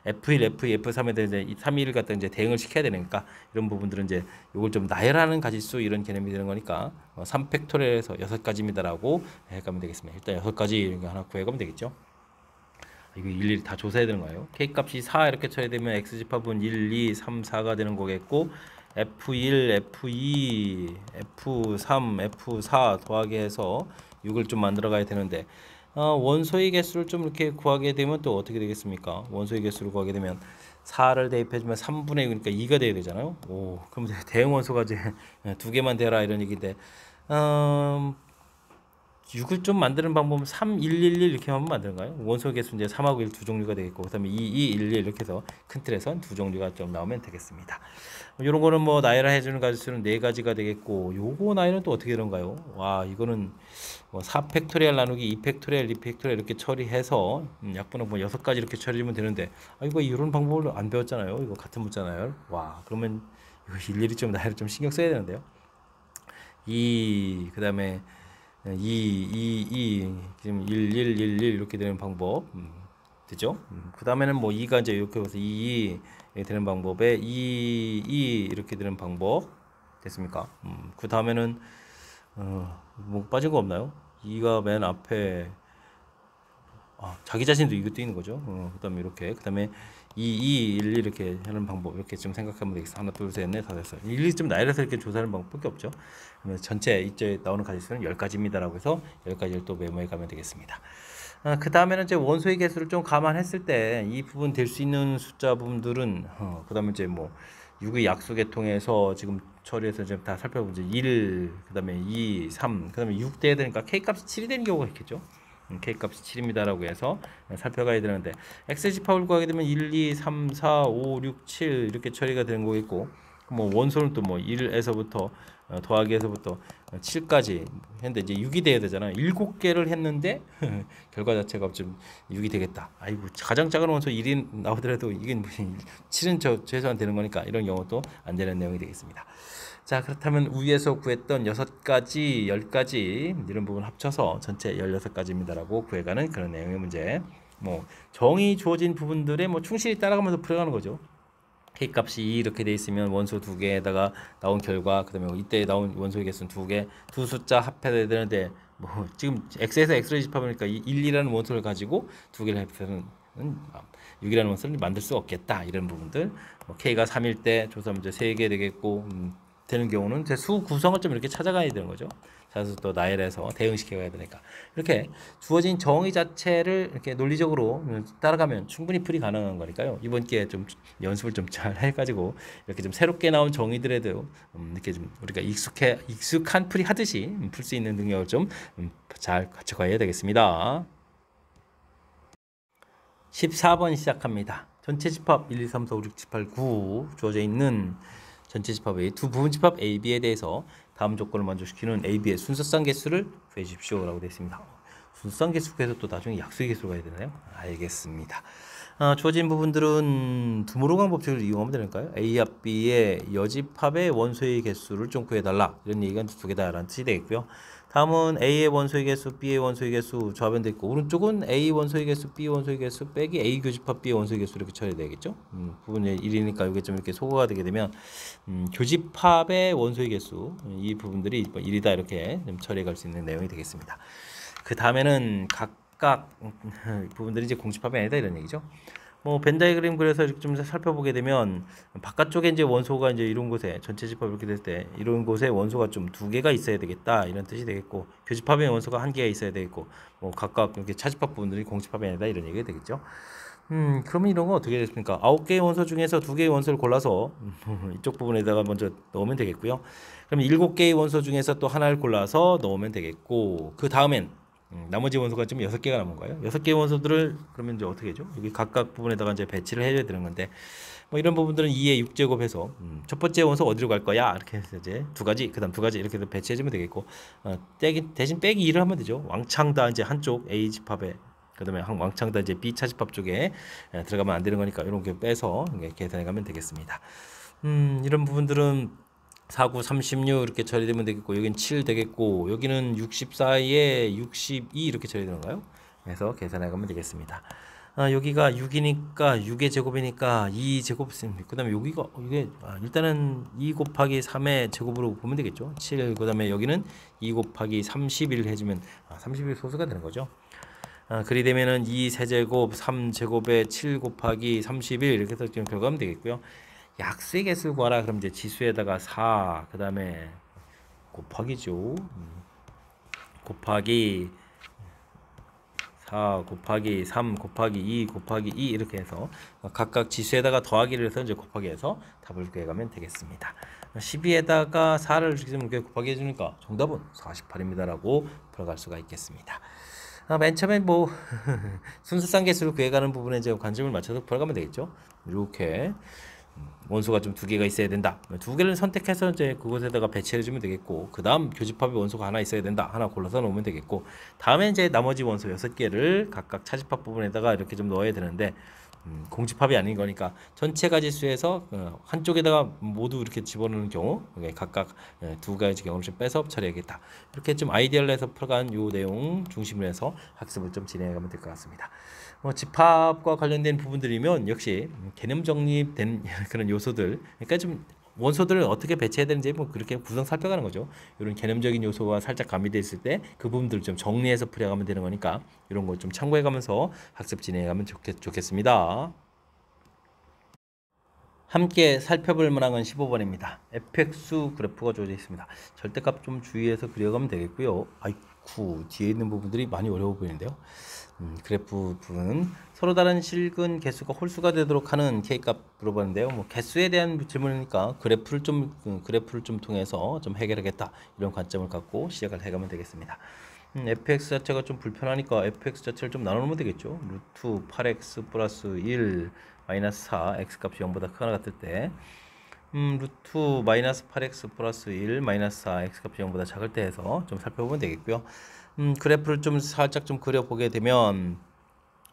F1, F2, F3에 대해서 이제 3, 2를 갖다 이제 대응을 시켜야 되니까 이런 부분들은 이제 이걸 좀 나열하는 가지수 이런 개념이 되는 거니까 3팩토리얼에서 6가지입니다라고 해가면 되겠습니다. 일단 6가지 하나 구해가면 되겠죠. 이거 일일이 다 조사해야 되는 거예요. K 값이 4 이렇게 처리되면 X 집합은 1, 2, 3, 4가 되는 거겠고, F1, F2, F3, F4 더하게 해서 6을 좀 만들어 가야 되는데, 원소의 개수를 좀 이렇게 구하게 되면 또 어떻게 되겠습니까? 원소의 개수를 구하게 되면 4를 대입해주면 3분의 6이니까 2가 돼야 되잖아요. 오, 그럼 대응 원소가 이제 2개만 되라 이런 얘기인데, 6을 좀 만드는 방법은 3, 1, 1, 1 이렇게 하면 만드는가요? 원소 개수 이제 3하고 1 두 종류가 되겠고, 그 다음에 2, 2, 1, 1 이렇게 해서 큰 틀에선 두 종류가 좀 나오면 되겠습니다. 이런 거는 뭐 나열을 해주는 가지수는 4가지가 되겠고, 요거 나열은 또 어떻게 되는가요? 와, 이거는 뭐 4팩토리얼 나누기 2팩토리얼, 2팩토리얼 이렇게 처리해서 약분은 뭐 6가지 이렇게 처리하면 되는데, 이거 이런 방법을 안 배웠잖아요. 이거 같은 문자나열. 와, 그러면 이거 일일이 좀 나열을 좀 신경 써야 되는데요. 그 다음에 2 지금 1, 1, 1, 1 이렇게 되는 방법 되죠? 그 다음에는 뭐 2가 이제 이렇게 해서 2 되는 방법에 2 이렇게 되는 방법 됐습니까? 그 다음에는 뭐 빠진 거 없나요? 2가 맨 앞에 자기 자신도 이것도 있는 거죠. 그 다음에 이렇게 그 다음에 2, 1 이렇게 하는 방법 이렇게 좀 생각하면 되겠어. 하나, 둘, 셋, 넷, 다섯, 여섯. 1, 2 좀 나열해서 이렇게 조사하는 방법밖에 없죠. 그러면 전체 이제 나오는 가지수는 10가지입니다라고 해서 10가지를 또 메모해 가면 되겠습니다. 그 다음에는 이제 원소의 개수를 좀 감안했을 때 이 부분 될 수 있는 숫자 부분들은 그 다음에 이제 뭐 6의 약수계 통해서 지금 처리해서 지금 다 살펴보죠. 1, 그 다음에 2, 3, 그 다음에 6 돼야 되니까 K 값이 7이 되는 경우가 있겠죠. K 값이 7입니다라고 해서 살펴가야 되는데, X 집합을 구하게 되면 1, 2, 3, 4, 5, 6, 7 이렇게 처리가 되는 거겠고, 뭐 원소는 또 뭐 1에서부터 더하기에서부터 7까지 했는데 이제 6이 돼야 되잖아요. 7개를 했는데 결과 자체가 좀 6이 되겠다. 아이고, 가장 작은 원소 1이 나오더라도 이게 무슨 7은 최소한 되는 거니까 이런 경우도 안 되는 내용이 되겠습니다. 자, 그렇다면 위에서 구했던 6가지, 10가지 이런 부분 합쳐서 전체 16가지입니다라고 구해가는 그런 내용의 문제. 뭐 정의 주어진 부분들에 뭐 충실히 따라가면서 풀어가는 거죠. K 값이 2 이렇게 돼 있으면 원소 2개에다가 나온 결과, 그다음에 이때 나온 원소의 개수는 2개, 두 숫자 합해야 되는데 뭐 지금 X에서 X를 집합하니까 1이라는 원소를 가지고 2개를 합해서는 6이라는 원소를 만들 수 없겠다. 이런 부분들. 뭐 K가 3일 때 조사하면 이제 3개 되겠고 되는 경우는 제 수 구성을 좀 이렇게 찾아가야 되는 거죠. 그래서 또 나열해서 대응시켜 가야 되니까 이렇게 주어진 정의 자체를 이렇게 논리적으로 따라가면 충분히 풀이 가능한 거니까요. 이번 기회에 좀 연습을 좀 잘 해가지고 이렇게 좀 새롭게 나온 정의들에도 이렇게 좀 우리가 익숙한 풀이 하듯이 풀 수 있는 능력을 좀 잘 갖춰가야 되겠습니다. 14번 시작합니다. 전체 집합 1, 2, 3, 4, 5, 6, 7, 8, 9 주어져 있는 전체 집합의 두 부분 집합 A, B에 대해서 다음 조건을 만족시키는 A, B의 순서상 개수를 구해 주십시오 라고 되어 있습니다. 순서상 개수 구해서 또 나중에 약수의 개수로 가야 되나요? 알겠습니다. 주어진 부분들은 두모로강 법칙을 이용하면 되는가요? A 합 B의 여집합의 원소의 개수를 좀 구해달라. 이런 얘기가 두 개다라는 뜻이 되겠고요. 다음은 A의 원소의 개수, B의 원소의 개수 조합은 됐고, 오른쪽은 A 원소의 개수, B 원소의 개수 빼기 A 교집합 B의 원소의 개수 이렇게 처리해야 되겠죠? 부분이 1이니까 이게 좀 이렇게 소거가 되게 되면 교집합의 원소의 개수 이 부분들이 1이다 이렇게 좀 처리해 갈 수 있는 내용이 되겠습니다. 그 다음에는 각각 부분들이 이제 공집합이 아니다 이런 얘기죠. 뭐 벤 다이그램 그래서 이렇게 좀 살펴보게 되면 바깥쪽에 이제 원소가 이제 이런 곳에 전체 집합 이렇게 될 때 이런 곳에 원소가 좀 두 개가 있어야 되겠다 이런 뜻이 되겠고 교집합에 원소가 한 개가 있어야 되겠고 뭐 각각 이렇게 차집합 부분들이 공집합이 아니다 이런 얘기가 되겠죠. 그러면 이런 건 어떻게 됐습니까? 9개의 원소 중에서 2개의 원소를 골라서 이쪽 부분에다가 먼저 넣으면 되겠고요. 그럼 7개의 원소 중에서 또 하나를 골라서 넣으면 되겠고 그 다음엔 나머지 원소가 좀 6개가 남은 거예요. 6개의 원소들을 그러면 이제 어떻게 하죠? 여기 각각 부분에다가 이제 배치를 해줘야 되는 건데 뭐 이런 부분들은 2의 6제곱해서 첫 번째 원소 어디로 갈 거야? 이렇게 해서 이제 두 가지, 그다음 두 가지 이렇게 해서 배치해주면 되겠고 대신 빼기 2를 하면 되죠. 왕창 다 이제 한쪽 A 집합에 그다음에 왕창 다 이제 B 차집합 쪽에 들어가면 안 되는 거니까 이런 게 빼서 계산해 가면 되겠습니다. 이런 부분들은 4, 9, 36 이렇게 처리되면 되겠고 여기는 7 되겠고 여기는 64에 62 이렇게 처리되는가요? 그래서 계산해 가면 되겠습니다. 여기가 6이니까 6의 제곱이니까 2 제곱 그 다음에 여기가 이게 일단은 2 곱하기 3의 제곱으로 보면 되겠죠. 7 그 다음에 여기는 2 곱하기 31 해주면 31 소수가 되는 거죠. 그리 되면은 2 세제곱 3제곱에 7 곱하기 31 이렇게 해서 지금 결과하면 되겠고요. 약수의 개수를 구하라. 그럼 이제 지수에다가 4 그 다음에 곱하기죠. 곱하기 4 곱하기 3 곱하기 2 곱하기 2 이렇게 해서 각각 지수에다가 더하기를 해서 이제 곱하기 해서 답을 구해가면 되겠습니다. 12에다가 4를 이렇게 곱하기 해주니까 정답은 48입니다 라고 풀어갈 수가 있겠습니다. 맨 처음에 뭐 순수상 개수를 구해가는 부분에 이제 관점을 맞춰서 풀어가면 되겠죠. 이렇게 원소가 좀 2개가 있어야 된다. 2개를 선택해서 이제 그곳에다가 배치해 주면 되겠고, 그 다음 교집합에 원소가 하나 있어야 된다. 하나 골라서 놓으면 되겠고, 다음에 이제 나머지 원소 6개를 각각 차집합 부분에다가 이렇게 좀 넣어야 되는데, 공집합이 아닌 거니까 전체 가지수에서 한쪽에다가 모두 이렇게 집어넣는 경우 각각 2가지 경우를 좀 빼서 처리하겠다. 이렇게 좀 아이디어를 해서 풀어간 요 내용 중심으로 해서 학습을 좀 진행해가면 될 것 같습니다. 집합과 관련된 부분들이면 역시 개념 정립된 그런 요소들, 그러니까 좀 원소들을 어떻게 배치해야 되는지 뭐 그렇게 구성 살펴가는 거죠. 이런 개념적인 요소가 살짝 가미되어 있을 때 그 부분들을 좀 정리해서 풀어가면 되는 거니까 이런 거 좀 참고해가면서 학습 진행해가면 좋겠습니다. 함께 살펴볼 만한 건 15번입니다. fx 그래프가 주어져 있습니다. 절대값 좀 주의해서 그려가면 되겠고요. 아이쿠 뒤에 있는 부분들이 많이 어려워 보이는데요. 그래프 부분은 서로 다른 실근 개수가 홀수가 되도록 하는 k값 물어봤는데요. 뭐 개수에 대한 질문이니까 그래프를 좀 통해서 좀 해결하겠다 이런 관점을 갖고 시작을 해가면 되겠습니다. fx 자체가 좀 불편하니까 fx 자체를 좀 나눠놓으면 되겠죠. 루트 8x 플러스 1 마이너스 4 x 값이 0보다 크거나 같을 때 루트 마이너스 8x 플러스 1 마이너스 4 x 값이 0보다 작을 때 해서 좀 살펴보면 되겠고요. 그래프를 좀 살짝 좀 그려보게 되면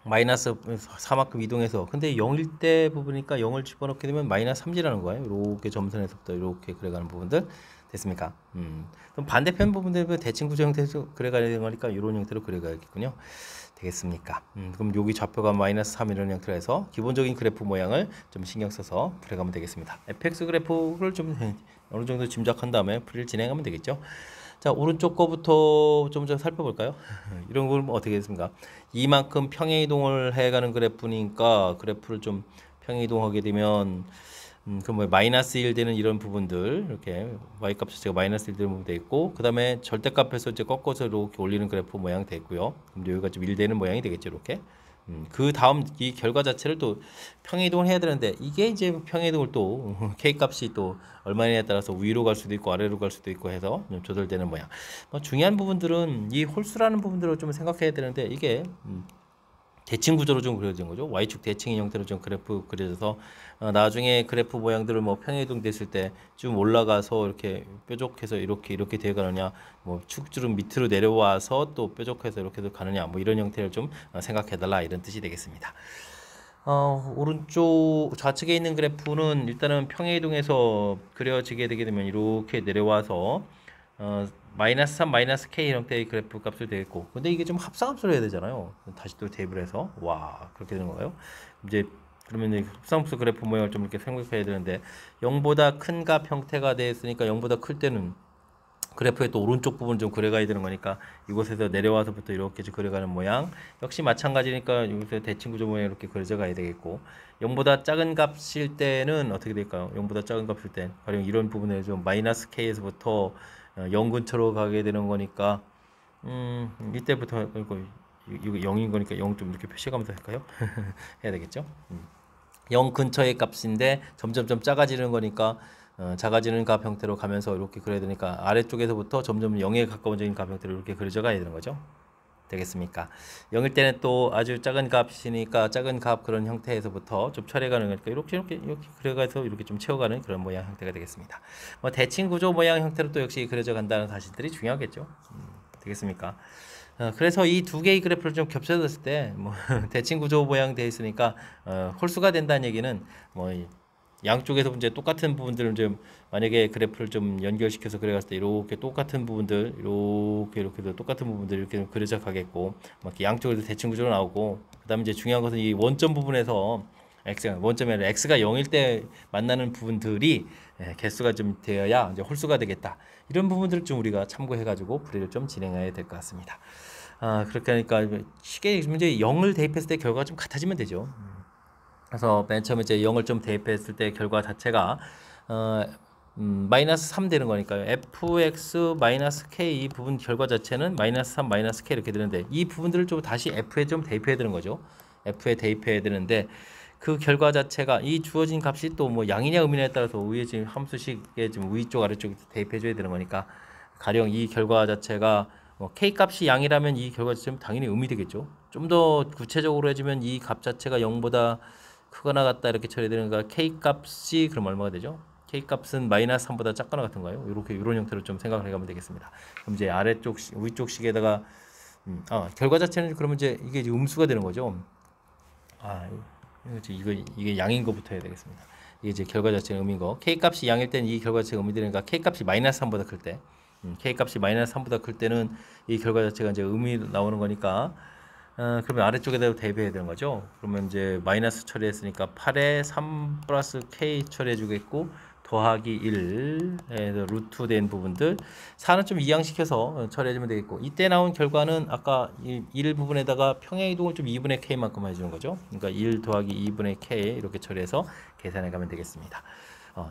마이너스 4만큼 이동해서 근데 0일 때 부분이니까 0을 집어넣게 되면 마이너스 3지라는 거예요. 이렇게 점선에서부터 이렇게 그려가는 부분들 됐습니까? 그럼 반대편 부분들은 대칭 구조 형태로 그려가는 거니까 이런 형태로 그려가야겠군요. 되겠습니까? 그럼 여기 좌표가 마이너스 3 이런 형태로 해서 기본적인 그래프 모양을 좀 신경 써서 그려가면 되겠습니다. fx 그래프를 좀 어느 정도 짐작한 다음에 풀이를 진행하면 되겠죠. 자, 오른쪽 거부터 좀 살펴볼까요? 이런 걸 어떻게 됐습니까? 이만큼 평행이동을 해가는 그래프니까 그래프를 좀 평행이동하게 되면 그럼 뭐 마이너스 1 되는 이런 부분들 이렇게 y 값 자체가 마이너스 1 되는 부분 돼 있고 그 다음에 절대값에서 이제 꺾어서 이렇게 올리는 그래프 모양 돼 있고요. 그럼 여기가 좀 1 되는 모양이 되겠죠, 이렇게. 그 다음 이 결과 자체를 또 평행이동을 해야 되는데 이게 이제 평행이동을 또 k 값이 또 얼마냐에 따라서 위로 갈 수도 있고 아래로 갈 수도 있고 해서 조절되는 모양. 중요한 부분들은 이 홀수라는 부분들을 좀 생각해야 되는데 이게 대칭 구조로 좀 그려진 거죠. Y축 대칭인 형태로 좀 그래프 그려져서 나중에 그래프 모양들을 뭐 평행이동 됐을 때 좀 올라가서 이렇게 뾰족해서 이렇게 되어 가느냐, 뭐 축주름 밑으로 내려와서 또 뾰족해서 이렇게 가느냐, 뭐 이런 형태를 좀 생각해 달라 이런 뜻이 되겠습니다. 오른쪽 좌측에 있는 그래프는 일단은 평행이동에서 그려지게 되게 되면 이렇게 내려와서 마이너스 3, 마이너스 K 형태의 그래프 값을 되겠고, 근데 이게 좀 합성함수를 해야 되잖아요. 다시 또 대입을 해서 와 그렇게 되는 건가요? 이제 그러면 이제 합성함수 그래프 모양을 좀 이렇게 생각해야 되는데 0보다 큰 값 형태가 되었으니까 0보다 클 때는 그래프의 또 오른쪽 부분 좀 그려가야 되는 거니까 이곳에서 내려와서부터 이렇게 좀 그려가는 모양 역시 마찬가지니까 여기서 대칭 구조 모양 이렇게 그려져 가야 되겠고 0보다 작은 값일 때는 어떻게 될까요? 0보다 작은 값일 때 가령 이런 부분에 좀 마이너스 K에서부터 0 근처로 가게 되는 거니까 이때부터 이거 0인 거니까 0 좀 이렇게 표시하면서 할까요? 해야 되겠죠? 0 근처의 값인데 점점점 작아지는 거니까 작아지는 값 형태로 가면서 이렇게 그려야 되니까 아래쪽에서부터 점점 0에 가까워지는 값 형태로 이렇게 그려져 가야 되는 거죠. 되겠습니까? 0일 때는 또 아주 작은 값이니까 작은 값 그런 형태에서부터 좀 처리가는 거니까 이렇게 그려가서 이렇게 좀 채워가는 그런 모양 형태가 되겠습니다. 뭐 대칭 구조 모양 형태로 또 역시 그려져 간다는 사실들이 중요하겠죠. 되겠습니까? 그래서 이 두 개의 그래프를 좀 겹쳐졌을 때 뭐 대칭 구조 모양 되어 있으니까 홀수가 된다는 얘기는 뭐 양쪽에서 이제 똑같은 부분들을 좀 만약에 그래프를 좀 연결시켜서 그려갔을 때 이렇게 똑같은 부분들 이렇게도 똑같은 부분들 이렇게 좀 그려져 가겠고 막 양쪽에서 대칭 구조로 나오고 그다음에 이제 중요한 것은 이 원점 부분에서 x가 원점이 아니라 x가 0일 때 만나는 부분들이 개수가 좀 되어야 이제 홀수가 되겠다. 이런 부분들을 좀 우리가 참고해 가지고 풀이를 좀 진행해야 될 것 같습니다. 그렇게 하니까 쉽게 문제 0을 대입했을 때 결과가 좀 같아지면 되죠. 그래서 맨 처음에 이제 0을 좀 대입했을 때 결과 자체가 마이너스 3 되는 거니까요. fx 마이너스 k 이 부분 결과 자체는 마이너스 3 마이너스 k 이렇게 되는데 이 부분들을 좀 다시 f에 좀 대입해야 되는 거죠. f에 대입해야 되는데 그 결과 자체가 이 주어진 값이 또 뭐 양이냐 음이냐에 따라서 위에 지금 함수식에 지금 위쪽 아래쪽 대입해 줘야 되는 거니까 가령 이 결과 자체가 k 값이 양이라면 이 결과 자체는 당연히 음이 되겠죠. 좀 더 구체적으로 해주면 이 값 자체가 0보다 크거나 같다 이렇게 처리되는 거가 k 값이 그럼 얼마가 되죠? k 값은 마이너스 3보다 작거나 같은가요? 이렇게 이런 형태로 좀 생각을 해가면 되겠습니다. 그럼 이제 아래쪽 위쪽 식에다가 결과 자체는 그러면 이제 이게 이제 음수가 되는 거죠. 이게 양인 거부터 해야 되겠습니다. 이게 이제 결과 자체는 음인 거. k 값이 양일 때는 이 결과 자체가 음이 되니까 k 값이 마이너스 3보다 클 때, k 값이 마이너스 3보다 클 때는 이 결과 자체가 이제 음이 나오는 거니까. 그러면 아래쪽에다 대입해야 되는 거죠. 그러면 이제 마이너스 처리했으니까 8에 3 플러스 k 처리해 주겠고 더하기 1에서 루트 된 부분들 4는 좀 이항시켜서 처리해 주면 되겠고 이때 나온 결과는 아까 1 부분에다가 평행이동을 좀 2분의 k만큼 해주는 거죠. 그러니까 1 더하기 2분의 k 이렇게 처리해서 계산해 가면 되겠습니다.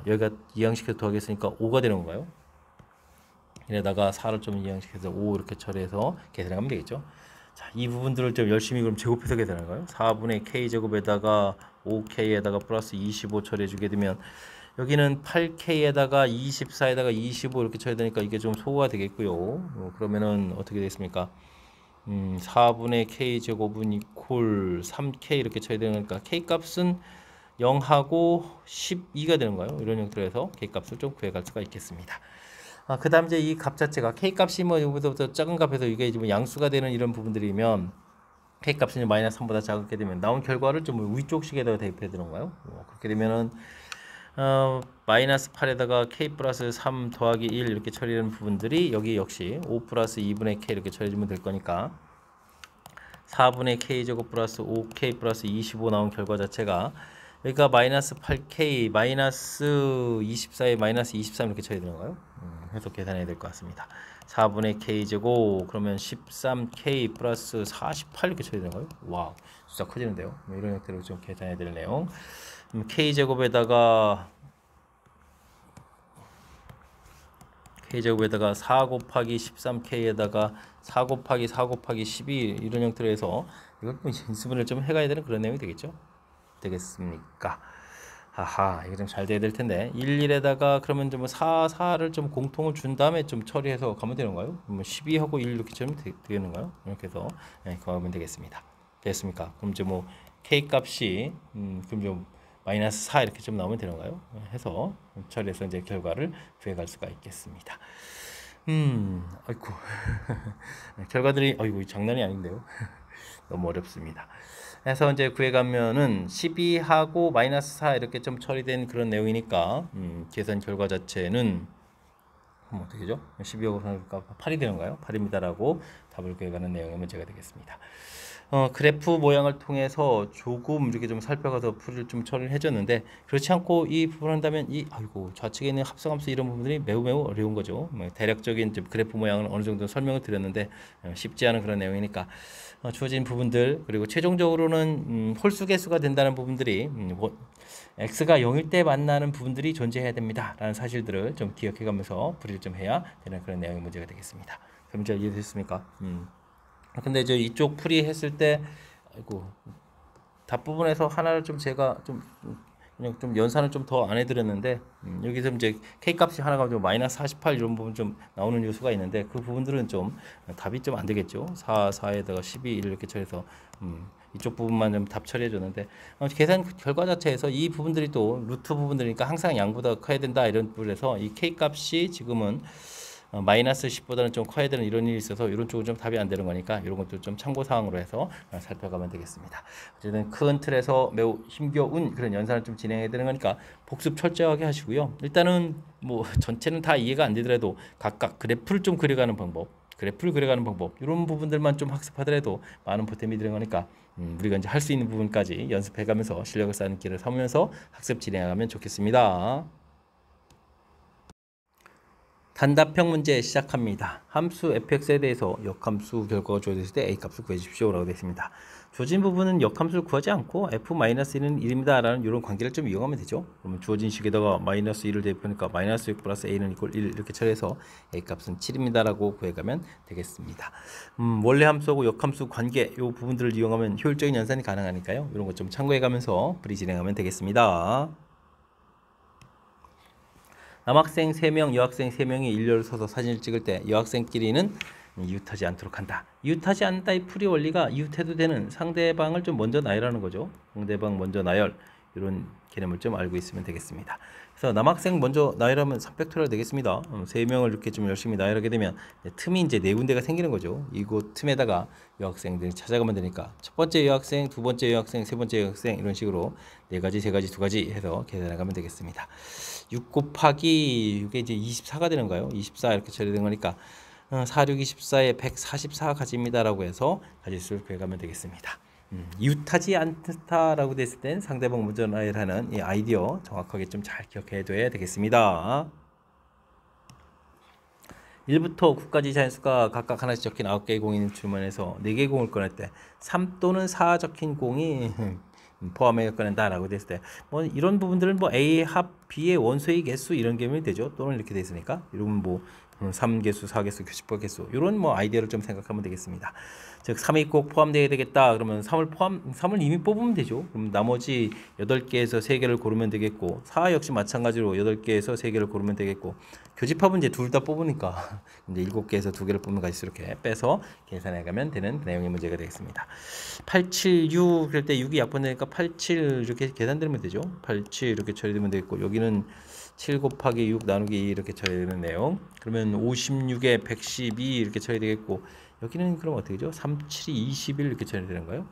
여기가 이항시켜서 더하겠으니까 5가 되는 건가요? 이래다가 4를 좀 이항시켜서 5 이렇게 처리해서 계산해 가면 되겠죠. 자, 이 부분들을 좀 열심히 그럼 제곱해서 계산할까요? 4분의 k제곱에다가 5k에다가 플러스 25 처리해 주게 되면 여기는 8k에다가 24에다가 25 이렇게 쳐야 되니까 이게 좀 소거가 되겠고요. 그러면은 어떻게 되겠습니까? 4분의 k제곱은 이퀄 3k 이렇게 쳐야 되니까 k값은 0하고 12가 되는 거예요. 이런 형태로 해서 k값을 좀 구해갈 수가 있겠습니다. 그 다음 이제 이 값 자체가 k값이 뭐 여기서부터 작은 값에서 이게 뭐 양수가 되는 이런 부분들이면 k값이 마이너스 3보다 작게 되면 나온 결과를 좀 위쪽 식에다가 대입해 두는 거예요. 그렇게 되면은 마이너스 8에다가 k 플러스 3 더하기 1 이렇게 처리하는 부분들이 여기 역시 5 플러스 2분의 k 이렇게 처리해주면 될 거니까 4분의 k제곱 플러스 5k 플러스 25 나온 결과 자체가 여기가 마이너스 8k 마이너스 24에 마이너스 23 이렇게 쳐야 되는 거예요. 해서 계산해야 될 것 같습니다. 4분의 k제곱 그러면 13k 플러스 48 이렇게 쳐야 되는 거예요. 와우, 숫자 커지는데요. 이런 형태로 좀 계산해야 될 내용. k제곱에다가 4 곱하기 13k에다가 4 곱하기 4 곱하기 12 이런 형태로 해서 이걸 인수분해를 좀 해가야 되는 그런 내용이 되겠죠. 되겠습니까? 하하, 이게 좀 잘 돼야 될 텐데 11에다가 그러면 좀 4를 좀 공통을 준 다음에 좀 처리해서 가면 되는가요? 12하고 1 이렇게 처리면 되는가요? 이렇게 해서 가면 되겠습니다. 됐습니까? 그럼 이제 뭐 k 값이 그럼 좀 마이너스 4 이렇게 좀 나오면 되는가요? 해서 처리해서 이제 결과를 구해갈 수가 있겠습니다. 아이고 결과들이 아이고 장난이 아닌데요. 너무 어렵습니다. 해서 이제 구해가면은 12하고 마이너스 4 이렇게 좀 처리된 그런 내용이니까 계산 결과 자체는 어떻게 되죠? 12하고 8이 되는가요? 8입니다라고 답을 구해가는 내용의 문제가 되겠습니다. 그래프 모양을 통해서 조금 이렇게 좀 살펴가서 풀이를 좀 처리를 해줬는데, 그렇지 않고 이 부분을 한다면 좌측에 있는 합성함수 이런 부분들이 매우 어려운 거죠. 대략적인 그래프 모양을 어느 정도 설명을 드렸는데 쉽지 않은 그런 내용이니까 주어진 부분들, 그리고 최종적으로는 홀수 개수가 된다는 부분들이 x가 0일 때 만나는 부분들이 존재해야 됩니다 라는 사실들을 좀 기억해 가면서 풀이를 좀 해야 되는 그런 내용의 문제가 되겠습니다. 그럼 잘 이해됐습니까? 근데 이제 이쪽 풀이 했을 때 답 부분에서 하나를 좀 제가 그냥 좀 연산을 좀 더 안 해드렸는데, 여기서 이제 k 값이 하나가 좀 마이너스 48 이런 부분 좀 나오는 요소가 있는데, 그 부분들은 좀 답이 좀 안 되겠죠. 4에다가 12 이렇게 처리해서 이쪽 부분만 좀 답 처리해 줬는데, 계산 결과 자체에서 이 부분들이 또 루트 부분들이니까 항상 양보다 커야 된다 이런 부분에서 이 k 값이 지금은 마이너스 10보다는 좀 커야 되는 이런 일이 있어서 이런 쪽은 좀 답이 안 되는 거니까 이런 것도 좀 참고 사항으로 해서 살펴가면 되겠습니다. 어쨌든 큰 틀에서 매우 힘겨운 그런 연산을 좀 진행해야 되는 거니까 복습 철저하게 하시고요. 일단은 뭐 전체는 다 이해가 안 되더라도 각각 그래프를 좀 그려가는 방법, 이런 부분들만 좀 학습하더라도 많은 보탬이 되는 거니까 우리가 이제 할 수 있는 부분까지 연습해가면서 실력을 쌓는 길을 삼으면서 학습 진행하면 좋겠습니다. 단답형 문제 시작합니다. 함수 fx에 대해서 역함수 결과가 주어졌을 때 a값을 구해주십시오 라고 되어 있습니다. 주어진 부분은 역함수를 구하지 않고 f-1은 1입니다 라는 이런 관계를 좀 이용하면 되죠. 그러면 주어진 식에다가 마이너스 1을 대입하니까 마이너스 6 플러스 a는 이퀄 1 이렇게 처리해서 a값은 7입니다 라고 구해가면 되겠습니다. 원래 함수하고 역함수 관계 이 부분들을 이용하면 효율적인 연산이 가능하니까요. 이런 것 좀 참고해가면서 풀이 진행하면 되겠습니다. 남학생 3명, 여학생 3명이 일렬로 서서 사진을 찍을 때 여학생끼리는 이웃하지 않도록 한다. 이웃하지 않는다의 풀이 원리가 이웃해도 되는 상대방을 좀 먼저 나열하는 거죠. 상대방 먼저 나열, 이런 개념을 좀 알고 있으면 되겠습니다. 그래서 남학생 먼저 나열하면 3팩토리얼 되겠습니다. 3명을 이렇게 좀 열심히 나열하게 되면 틈이 이제 4군데가 생기는 거죠. 이곳 틈에다가 여학생들이 찾아가면 되니까 첫 번째 여학생, 두 번째 여학생, 세 번째 여학생 이런 식으로 4가지, 3가지, 2가지 해서 계산해 가면 되겠습니다. 6 곱하기 이게 이제 24가 되는 거예요. 24 이렇게 처리된 거니까 4, 6, 24에 144 가지입니다라고 해서 가지수를 구해가면 되겠습니다. 이웃하지 않다라고 됐을 땐 상대방 먼저 나열하는 이 아이디어 정확하게 좀 잘 기억해 둬야 되겠습니다. 1부터 9까지 자연수가 각각 하나씩 적힌 9개의 공이 있는 주머니에서 4개의 공을 꺼낼 때 3 또는 4 적힌 공이 포함해 꺼낸다라고 됐을 때 뭐 이런 부분들은 뭐 A 합 B의 원소의 개수 이런 개념이 되죠. 또는 이렇게 돼 있으니까 이런 뭐 3개수, 4개수, 10개수 이런 뭐 아이디어를 좀 생각하면 되겠습니다. 즉 3이 꼭 포함되어야 되겠다. 그러면 3을 이미 뽑으면 되죠. 그럼 나머지 8개에서 3개를 고르면 되겠고 4 역시 마찬가지로 8개에서 3개를 고르면 되겠고 교집합은 이제 둘 다 뽑으니까 이제 7개에서 2개를 뽑는 가지수 이렇게 빼서 계산해 가면 되는 내용의 문제가 되겠습니다. 8, 7, 6 그럴 때 6이 약분되니까 8, 7 이렇게 계산되면 되죠. 8, 7 이렇게 처리되면 되겠고 여기는 7 곱하기 6 나누기 2 이렇게 처리되는 내용. 그러면 56에 112 이렇게 처리되겠고 여기는 그럼 어떻게 되죠? 3, 7이 21 이렇게 처리되는 거예요.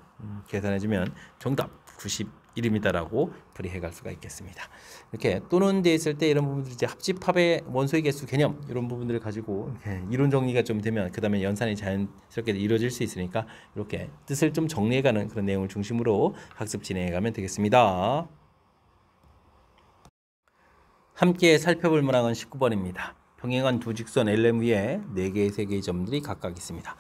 계산해주면 정답 91입니다라고 풀이해 갈 수가 있겠습니다. 이렇게 또는 돼 있을 때 이런 부분들 이제 합집합의 원소의 개수 개념 이런 부분들을 가지고 이론 정리가 좀 되면 그 다음에 연산이 자연스럽게 이루어질 수 있으니까 이렇게 뜻을 좀 정리해가는 그런 내용을 중심으로 학습 진행해가면 되겠습니다. 함께 살펴볼 문항은 19번입니다. 평행한 두 직선 LM 위에 4개의 3개의 점들이 각각 있습니다.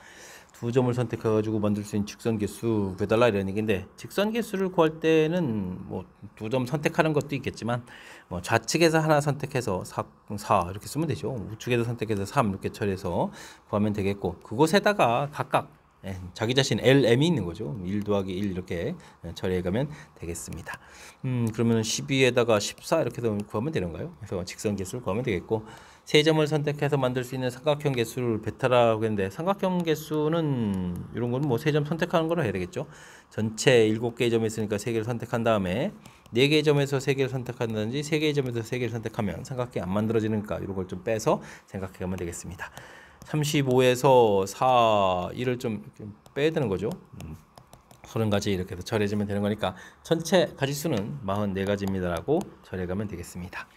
두 점을 선택해가지고 만들 수 있는 직선 개수 구해달라 이런 얘기인데 직선 개수를 구할 때는 뭐 두 점 선택하는 것도 있겠지만 뭐 좌측에서 하나 선택해서 4 이렇게 쓰면 되죠. 우측에서 선택해서 3 이렇게 처리해서 구하면 되겠고 그곳에다가 각각 자기 자신 LM이 있는 거죠. 1 더하기 1 이렇게 처리해 가면 되겠습니다. 그러면 12에다가 14 이렇게 구하면 되는가요? 그래서 직선 개수를 구하면 되겠고 세 점을 선택해서 만들 수 있는 삼각형 개수를 베타라고 했는데 삼각형 개수는 이런 거는 뭐 세 점 선택하는 거로 해야 되겠죠. 전체 7개의 점이 있으니까 3개를 선택한 다음에 4개의 점에서 3개를 선택한다든지 3개의 점에서 3개를 선택하면 삼각형이 안 만들어지니까 이런 걸 좀 빼서 생각해 가면 되겠습니다. 35에서 4, 1을 좀 이렇게 빼야 되는 거죠. 30가지 이렇게 해서 처리해주면 되는 거니까 전체 가지수는 44가지입니다라고 처리해가면 되겠습니다.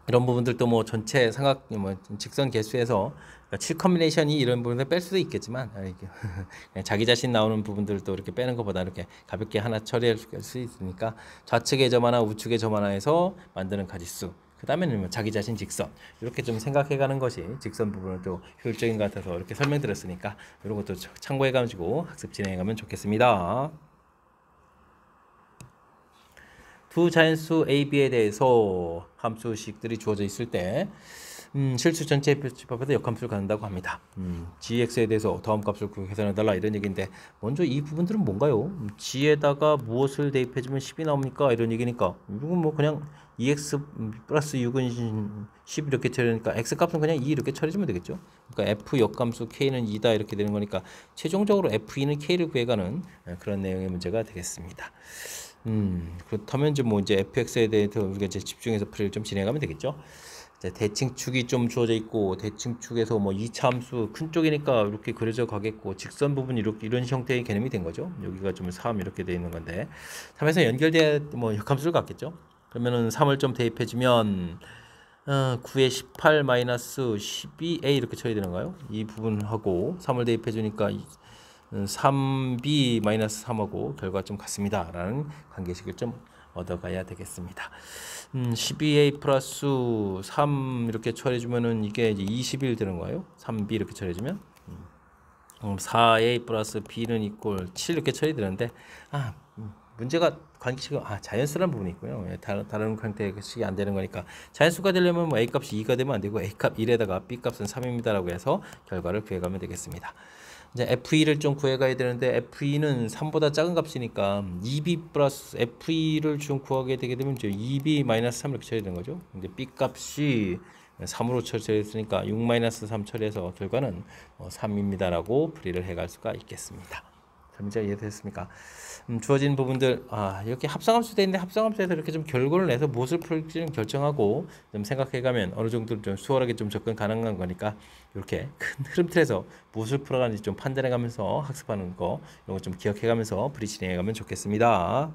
이런 부분들도 뭐 전체 삼각 뭐 직선 개수에서 7 컴비네이션이 이런 부분을 뺄 수도 있겠지만 그냥 자기 자신 나오는 부분들도 이렇게 빼는 것보다 이렇게 가볍게 하나 처리할 수 있으니까 좌측의 점 하나 우측의 점 하나에서 만드는 가지수, 그 다음에는 뭐 자기 자신 직선, 이렇게 좀 생각해가는 것이 직선 부분을 좀 효율적인 것 같아서 이렇게 설명드렸으니까 이런 것도 참고해가지고 학습 진행해가면 좋겠습니다. 두 자연수 A, B에 대해서 함수식들이 주어져 있을 때 실수 전체 집합에서 역함수를 갖는다고 합니다. gx에 대해서 다음 값을 계산해달라 이런 얘기인데, 먼저 이 부분들은 뭔가요? g에다가 무엇을 대입해주면 10이 나옵니까? 이런 얘기니까 이건 뭐 그냥 2x 플러스 6은 10 이렇게 처리하니까 x값은 그냥 2 이렇게 처리해주면 되겠죠. 그러니까 f 역함수 k는 2다 이렇게 되는 거니까 최종적으로 f2는 k를 구해가는 그런 내용의 문제가 되겠습니다. 그렇다면 이제 fx에 대해서 우리가 이제 집중해서 풀이를 좀 진행하면 되겠죠. 이제 대칭축이 좀 주어져 있고, 대칭축에서 뭐 2차 함수 큰 쪽이니까 이렇게 그려져 가겠고, 직선 부분이 이렇게 이런 형태의 개념이 된 거죠. 여기가 좀 3 이렇게 돼 있는 건데, 3에서 연결돼야 뭐 역함수를 갖겠죠. 그러면은 3을 좀 대입해 주면 9에 18 마이너스 12a 이렇게 처리되는가요? 이 부분하고 3을 대입해 주니까 3b 마이너스 3하고 결과가 좀 같습니다 라는 관계식을 좀 얻어가야 되겠습니다. 12a 플러스 3 이렇게 처리해주면은 이게 이제 21 되는 거예요. 3b 이렇게 처리해주면 4a 플러스 b는 이꼴 7 이렇게 처리되는데, 문제가 관계식은 자연수라는 부분이 있고요. 다른 형태의 식이 안 되는 거니까 자연수가 되려면 뭐 a 값이 2가 되면 안 되고 a 값 1에다가 b 값은 3입니다라고 해서 결과를 구해가면 되겠습니다. 이제 F2를 좀 구해가야 되는데, F2는 3보다 작은 값이니까 2B 플러스 F2를 좀 구하게 되게 되면 이제 2B 마이너스 3 이렇게 처리되는 거죠. 근데 B 값이 3으로 처리했으니까 6 마이너스 3 처리해서 결과는 3입니다라고 풀이를 해갈 수가 있겠습니다. 문제가 이해됐습니까? 주어진 부분들 이렇게 합성함수 돼 있는데, 합성함수에서 이렇게 좀 결과를 내서 무엇을 풀지는 결정하고 좀 생각해가면 어느 정도 좀 수월하게 좀 접근 가능한 거니까, 이렇게 큰 흐름 틀에서 무엇을 풀어가는지 좀 판단해가면서 학습하는 거, 이런 거 좀 기억해가면서 풀이 진행해가면 좋겠습니다.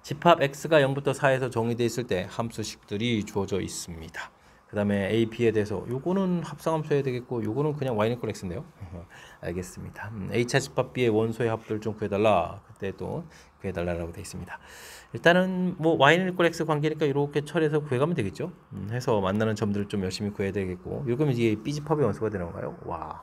집합 x가 0부터 4에서 정의되어 있을 때 함수식들이 주어져 있습니다. 그 다음에 a, b에 대해서 요거는 합성함수 해야 되겠고, 요거는 그냥 y는 꼴 x인데요. 알겠습니다. a차 집합 b의 원소의 합들 좀 구해달라, 그때 또 구해달라고 되어 있습니다. 일단은 뭐 y는 꼴 x 관계니까 이렇게 처리해서 구해가면 되겠죠. 해서 만나는 점들을 좀 열심히 구해야 되겠고, 요거면 이게 b집합의 원소가 되는 건가요? 와,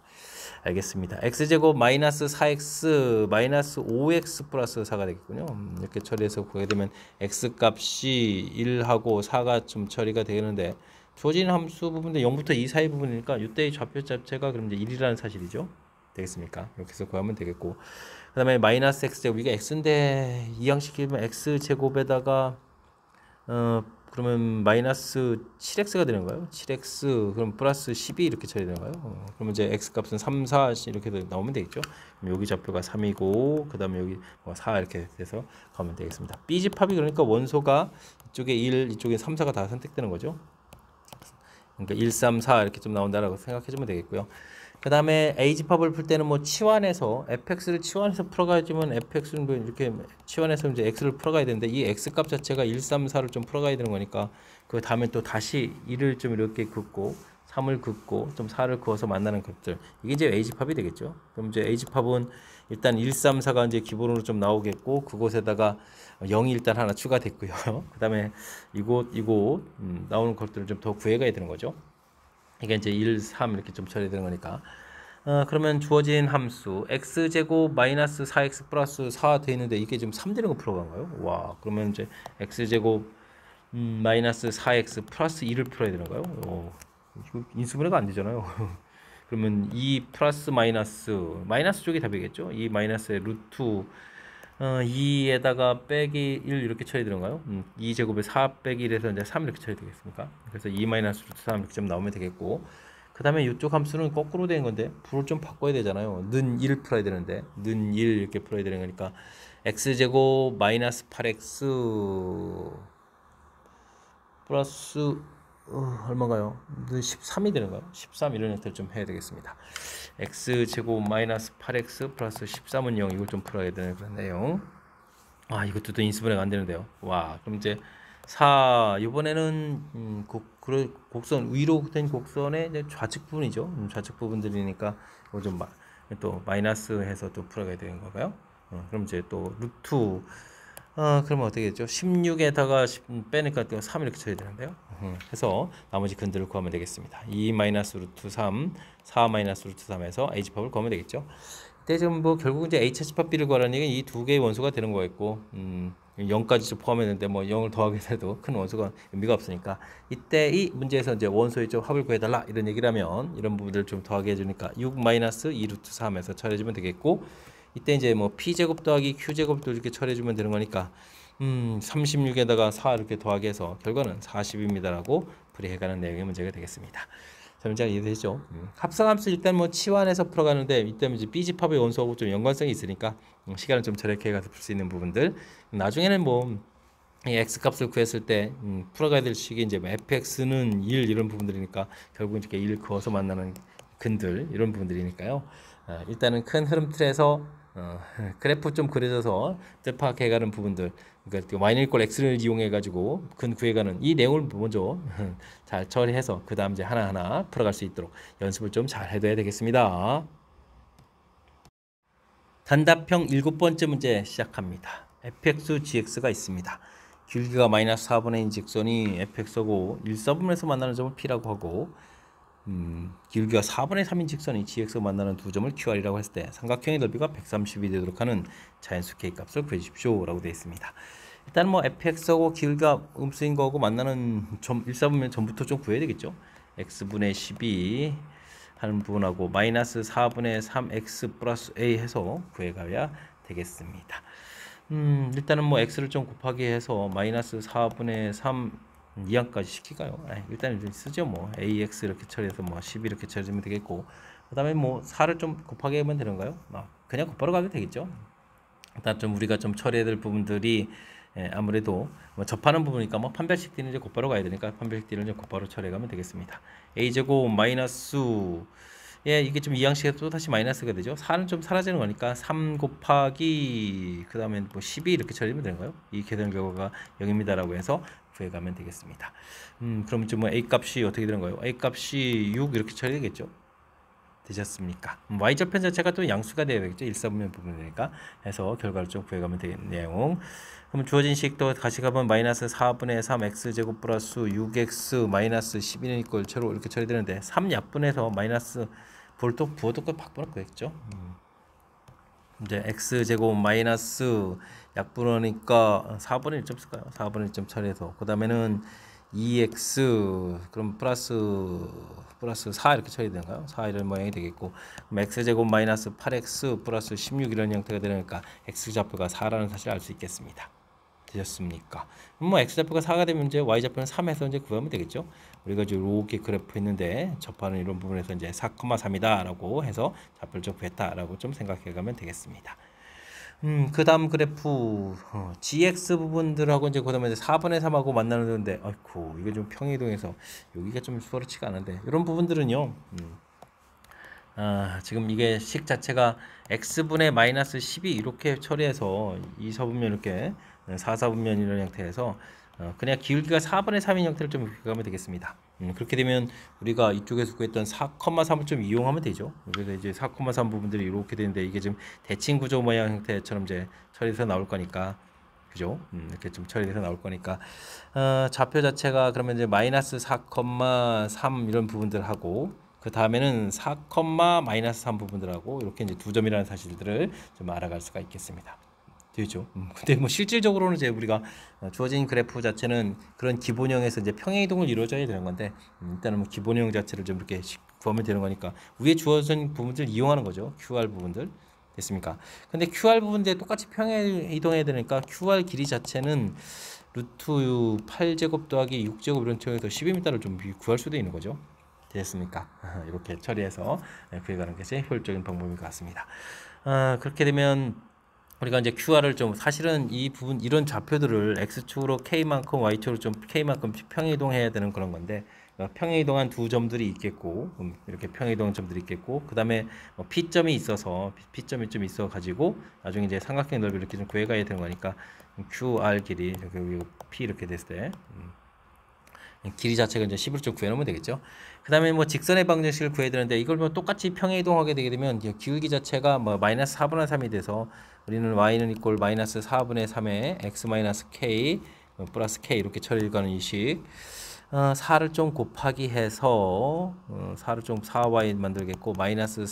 알겠습니다. x제곱 마이너스 4x 마이너스 5x 플러스 4가 되겠군요. 이렇게 처리해서 구하게 되면 x값이 1하고 4가 좀 처리가 되는데, 주어진 함수 부분도 0부터 2 사이 부분이니까 이때의 좌표 자체가 그럼 이제 1이라는 사실이죠. 되겠습니까? 이렇게 해서 구하면 되겠고, 그 다음에 마이너스 x제곱, 이게 x인데 이항시키면 x제곱에다가 그러면 마이너스 7x가 되는 거예요. 7x 그럼 플러스 12 이렇게 처리되는 거예요. 그러면 이제 x 값은 3, 4 이렇게 나오면 되겠죠. 그럼 여기 좌표가 3이고 그 다음에 여기 4 이렇게 돼서 가면 되겠습니다. b집합이 그러니까 원소가 이쪽에 1, 이쪽에 3, 4가 다 선택되는 거죠. 그러니까 1, 3, 4 이렇게 좀 나온다라고 생각해주면 되겠고요. 그 다음에 A집합을 풀 때는 뭐 치환해서 fx를 치환해서 풀어가야지만, fx는 뭐 이렇게 치환해서 이제 x를 풀어가야 되는데, 이 x값 자체가 1, 3, 4를 좀 풀어가야 되는 거니까 그 다음에 또 다시 1을 좀 이렇게 긋고 3을 긋고 좀 4를 그어서 만나는 것들, 이게 이제 A집합이 되겠죠. 그럼 이제 A집합은 일단 1, 3, 4가 이제 기본으로 좀 나오겠고, 그곳에다가 0이 일단 하나 추가됐고요. 그 다음에 이곳 나오는 것들을 좀 더 구해가야 되는 거죠. 이게 이제 1, 3 이렇게 좀 처리되는 거니까. 그러면 주어진 함수 x제곱 마이너스 4x 플러스 4 돼 있는데, 이게 지금 3 되는 거 풀어간 거예요. 와, 그러면 이제 x제곱 마이너스 4x 플러스 2를 풀어야 되는 거예요. 이거 인수분해가 안 되잖아요. 그러면 2 플러스 마이너스 쪽이 답이겠죠. 2 마이너스의 루트 2에다가 빼기 1 이렇게 처리되는가요? 2제곱에 4 빼기 1에서 이제 3 이렇게 처리되겠습니까? 그래서 2 마이너스 루트 3 이렇게 좀 나오면 되겠고, 그 다음에 이쪽 함수는 거꾸로 되는 건데 불을 좀 바꿔야 되잖아요. 는 1 풀어야 되는데 는 1 이렇게 풀어야 되는 거니까 x제곱 마이너스 8x 플러스 얼마가요? 13이 되는가요? 13 이런 형태를 좀 해야 되겠습니다. x제곱 마이너스 8x 플러스 13은 0 이걸 좀 풀어야 되는 그런 내용. 아 이것도 또 인수분해가 안 되는데요. 와 그럼 이제 4 이번에는 곡선 위로 된 곡선의 이제 좌측 부분이죠. 좌측 부분들이니까 이거 좀 또 마이너스 해서 또 풀어가야 되는 건가요? 그럼 이제 또 루트 그러면 어떻게 되죠? 16에다가 빼니까 또 3 이렇게 쳐야 되는데요. 해서 나머지 근들을 구하면 되겠습니다. 2 마이너스 루트 3, 4 마이너스 루트 3에서 H값을 구하면 되겠죠. 이때 지금 뭐 결국 이제 HH값비를 구하라는 얘기는 이 두 개의 원소가 되는 거겠고, 0까지 좀 포함했는데 뭐 0을 더하게 해도 큰 원소가 의미가 없으니까 이때 이 문제에서 이제 원소의 좀 합을 구해달라 이런 얘기라면 이런 부분들을 좀 더하게 해주니까 6 마이너스 2 루트 3에서 처리해주면 되겠고. 이때 이제 뭐 p제곱 더하기 q제곱도 이렇게 처리해주면 되는 거니까 36에다가 4 이렇게 더하기 해서 결과는 40입니다라고 풀이해가는 내용의 문제가 되겠습니다. 자, 문제가 이해되죠? 합성함수 일단 뭐 치환해서 풀어가는데 이때 이제 b집합의 원소하고 좀 연관성이 있으니까 시간을 좀 절약해 가서 풀 수 있는 부분들. 나중에는 뭐 이 x 값을 구했을 때 풀어가야 될 식이 이제 뭐 fx는 1 이런 부분들이니까 결국 이렇게 1 그어서 만나는 근들 이런 부분들이니까요. 일단은 큰 흐름 틀에서 그래프 좀 그려져서 뜻 파악해가는 부분들, 그러니까 y = x를 이용해가지고 근 구해가는 이 내용을 먼저 잘 처리해서 그 다음 이제 하나하나 풀어갈 수 있도록 연습을 좀 잘 해둬야 되겠습니다. 단답형 7번째 문제 시작합니다. fx, gx가 있습니다. 길이가 마이너스 4분의 1 직선이 fx하고 1,4분면에서 만나는 점을 p라고 하고 길이가 4분의 3인 직선이 gx가 만나는 두 점을 qr이라고 했을 때 삼각형의 넓이가 130이 되도록 하는 자연수 k값을 구해주십시오 라고 되어 있습니다. 일단 뭐 fx하고 길이가 음수인 거하고 만나는 점 1,4분면 점부터 좀 구해야 되겠죠. x분의 12 하는 부분하고 마이너스 4분의 3x 플러스 a 해서 구해가야 되겠습니다. 일단은 뭐 x를 좀 곱하기 해서 마이너스 4분의 3 이항까지 시킬까요? 일단 좀 쓰죠. 뭐 ax 이렇게 처리해서 뭐 12 이렇게 처리하면 되겠고, 그 다음에 뭐 4를 좀 곱하기 하면 되는가요? 그냥 곱하러 가도 되겠죠. 일단 좀 우리가 좀 처리해야 될 부분들이 아무래도 뭐 접하는 부분이니까 뭐 판별식 D는 이제 곱바로 가야 되니까 판별식 D를 좀 곱바로 처리해가면 되겠습니다. a제곱 마이너스 이게 좀 이항식에서 또 다시 마이너스가 되죠. 4는 좀 사라지는 거니까 3 곱하기 그 다음에 뭐 12 이렇게 처리하면 되는가요? 이 계산 결과가 0입니다라고 해서 구해가면 되겠습니다. 그럼 좀 뭐 a 값이 어떻게 되는 거예요? a 값이 6 이렇게 처리되겠죠. 되셨습니까? y절편 자체가 또 양수가 되어야 되겠죠. 1,4분면 부분이니까 해서 결과를 좀 구해가면 되는 내용. 그럼 주어진 식도 다시 가면 마이너스 4분의 3 x제곱 플러스 6x 마이너스 12는 이꼴 채로 이렇게 처리되는데 3 약분해서 마이너스 부호도 바꾸는 거겠죠. 이제 x제곱 마이너스 약분하니까 4분의 1점 쓸까요? 4분의 1점 처리해서 그 다음에는 2x 그럼 플러스 4 이렇게 처리되는가요? 4 이런 모양이 되겠고, 그럼 x제곱 마이너스 8x 플러스 16 이런 형태가 되니까 x좌표가 4라는 사실을 알 수 있겠습니다. 되셨습니까? 뭐 x좌표가 4가 되면 이제 y좌표는 3에서 이제 구하면 되겠죠. 우리가 지금 이렇게 그래프 했는데 접하는 이런 부분에서 이제 4,3이다라고 해서 좌표를 좀 구했다라고 좀 생각해가면 되겠습니다. 그 다음 그래프 gx 부분들하고 이제 그다음에 4분의 3하고 만나는데 아이고 이게 좀 평행이동해서 여기가 좀 수월치가 않은데 이런 부분들은요. 지금 이게 식 자체가 x분의 마이너스 12 이렇게 처리해서 2사분면 이렇게 4사분면 이런 형태에서 그냥 기울기가 4분의 3인 형태를 좀 가면 되겠습니다. 그렇게 되면 우리가 이쪽에서 구했던 4,3을 좀 이용하면 되죠. 그래서 이제 4,3 부분들이 이렇게 되는데 이게 지금 대칭 구조 모양 형태처럼 이제 처리돼서 나올 거니까, 그죠? 이렇게 좀 처리돼서 나올 거니까 좌표 자체가 그러면 이제 마이너스 4,3 이런 부분들하고 그 다음에는 4, 마이너스 3 부분들하고 이렇게 이제 두 점이라는 사실들을 좀 알아갈 수가 있겠습니다. 되죠. 근데 뭐 실질적으로는 이제 우리가 주어진 그래프 자체는 그런 기본형에서 이제 평행이동을 이루어져야 되는 건데 일단은 뭐 기본형 자체를 좀 이렇게 구하면 되는 거니까 위에 주어진 부분들 이용하는 거죠. QR 부분들 됐습니까? 근데 QR 부분들 똑같이 평행이동해야 되니까 QR 길이 자체는 루트 8제곱 더하기 6제곱 이런 쪽에서 12m를 좀 구할 수도 있는 거죠. 됐습니까? 이렇게 처리해서 구해가는 것이 효율적인 방법인 것 같습니다. 그렇게 되면 우리가 이제 QR을 좀 사실은 이 부분 이런 좌표들을 x축으로 k만큼 y축으로 좀 k만큼 평행이동해야 되는 그런 건데 평행이동한 두 점들이 있겠고 이렇게 평행이동한 점들이 있겠고 그 다음에 P점이 있어서 P점이 좀 있어 가지고 나중에 이제 삼각형 넓이를 이렇게 좀 구해가야 되는 거니까 QR 길이 이렇게 P 이렇게 됐을 때 길이 자체가 이제 10을 좀 구해놓으면 되겠죠. 그 다음에 뭐 직선의 방정식을 구해야 되는데 이걸 뭐 똑같이 평행이동하게 되게 되면 기울기 자체가 뭐 마이너스 4분의 3이 돼서 우리는 y는 이꼴 마이너스 4분의 3에 x 마이너스 k 플러스 k 이렇게 처리가는 이식 4를 좀 곱하기 해서 4를 좀 4y 만들겠고 마이너스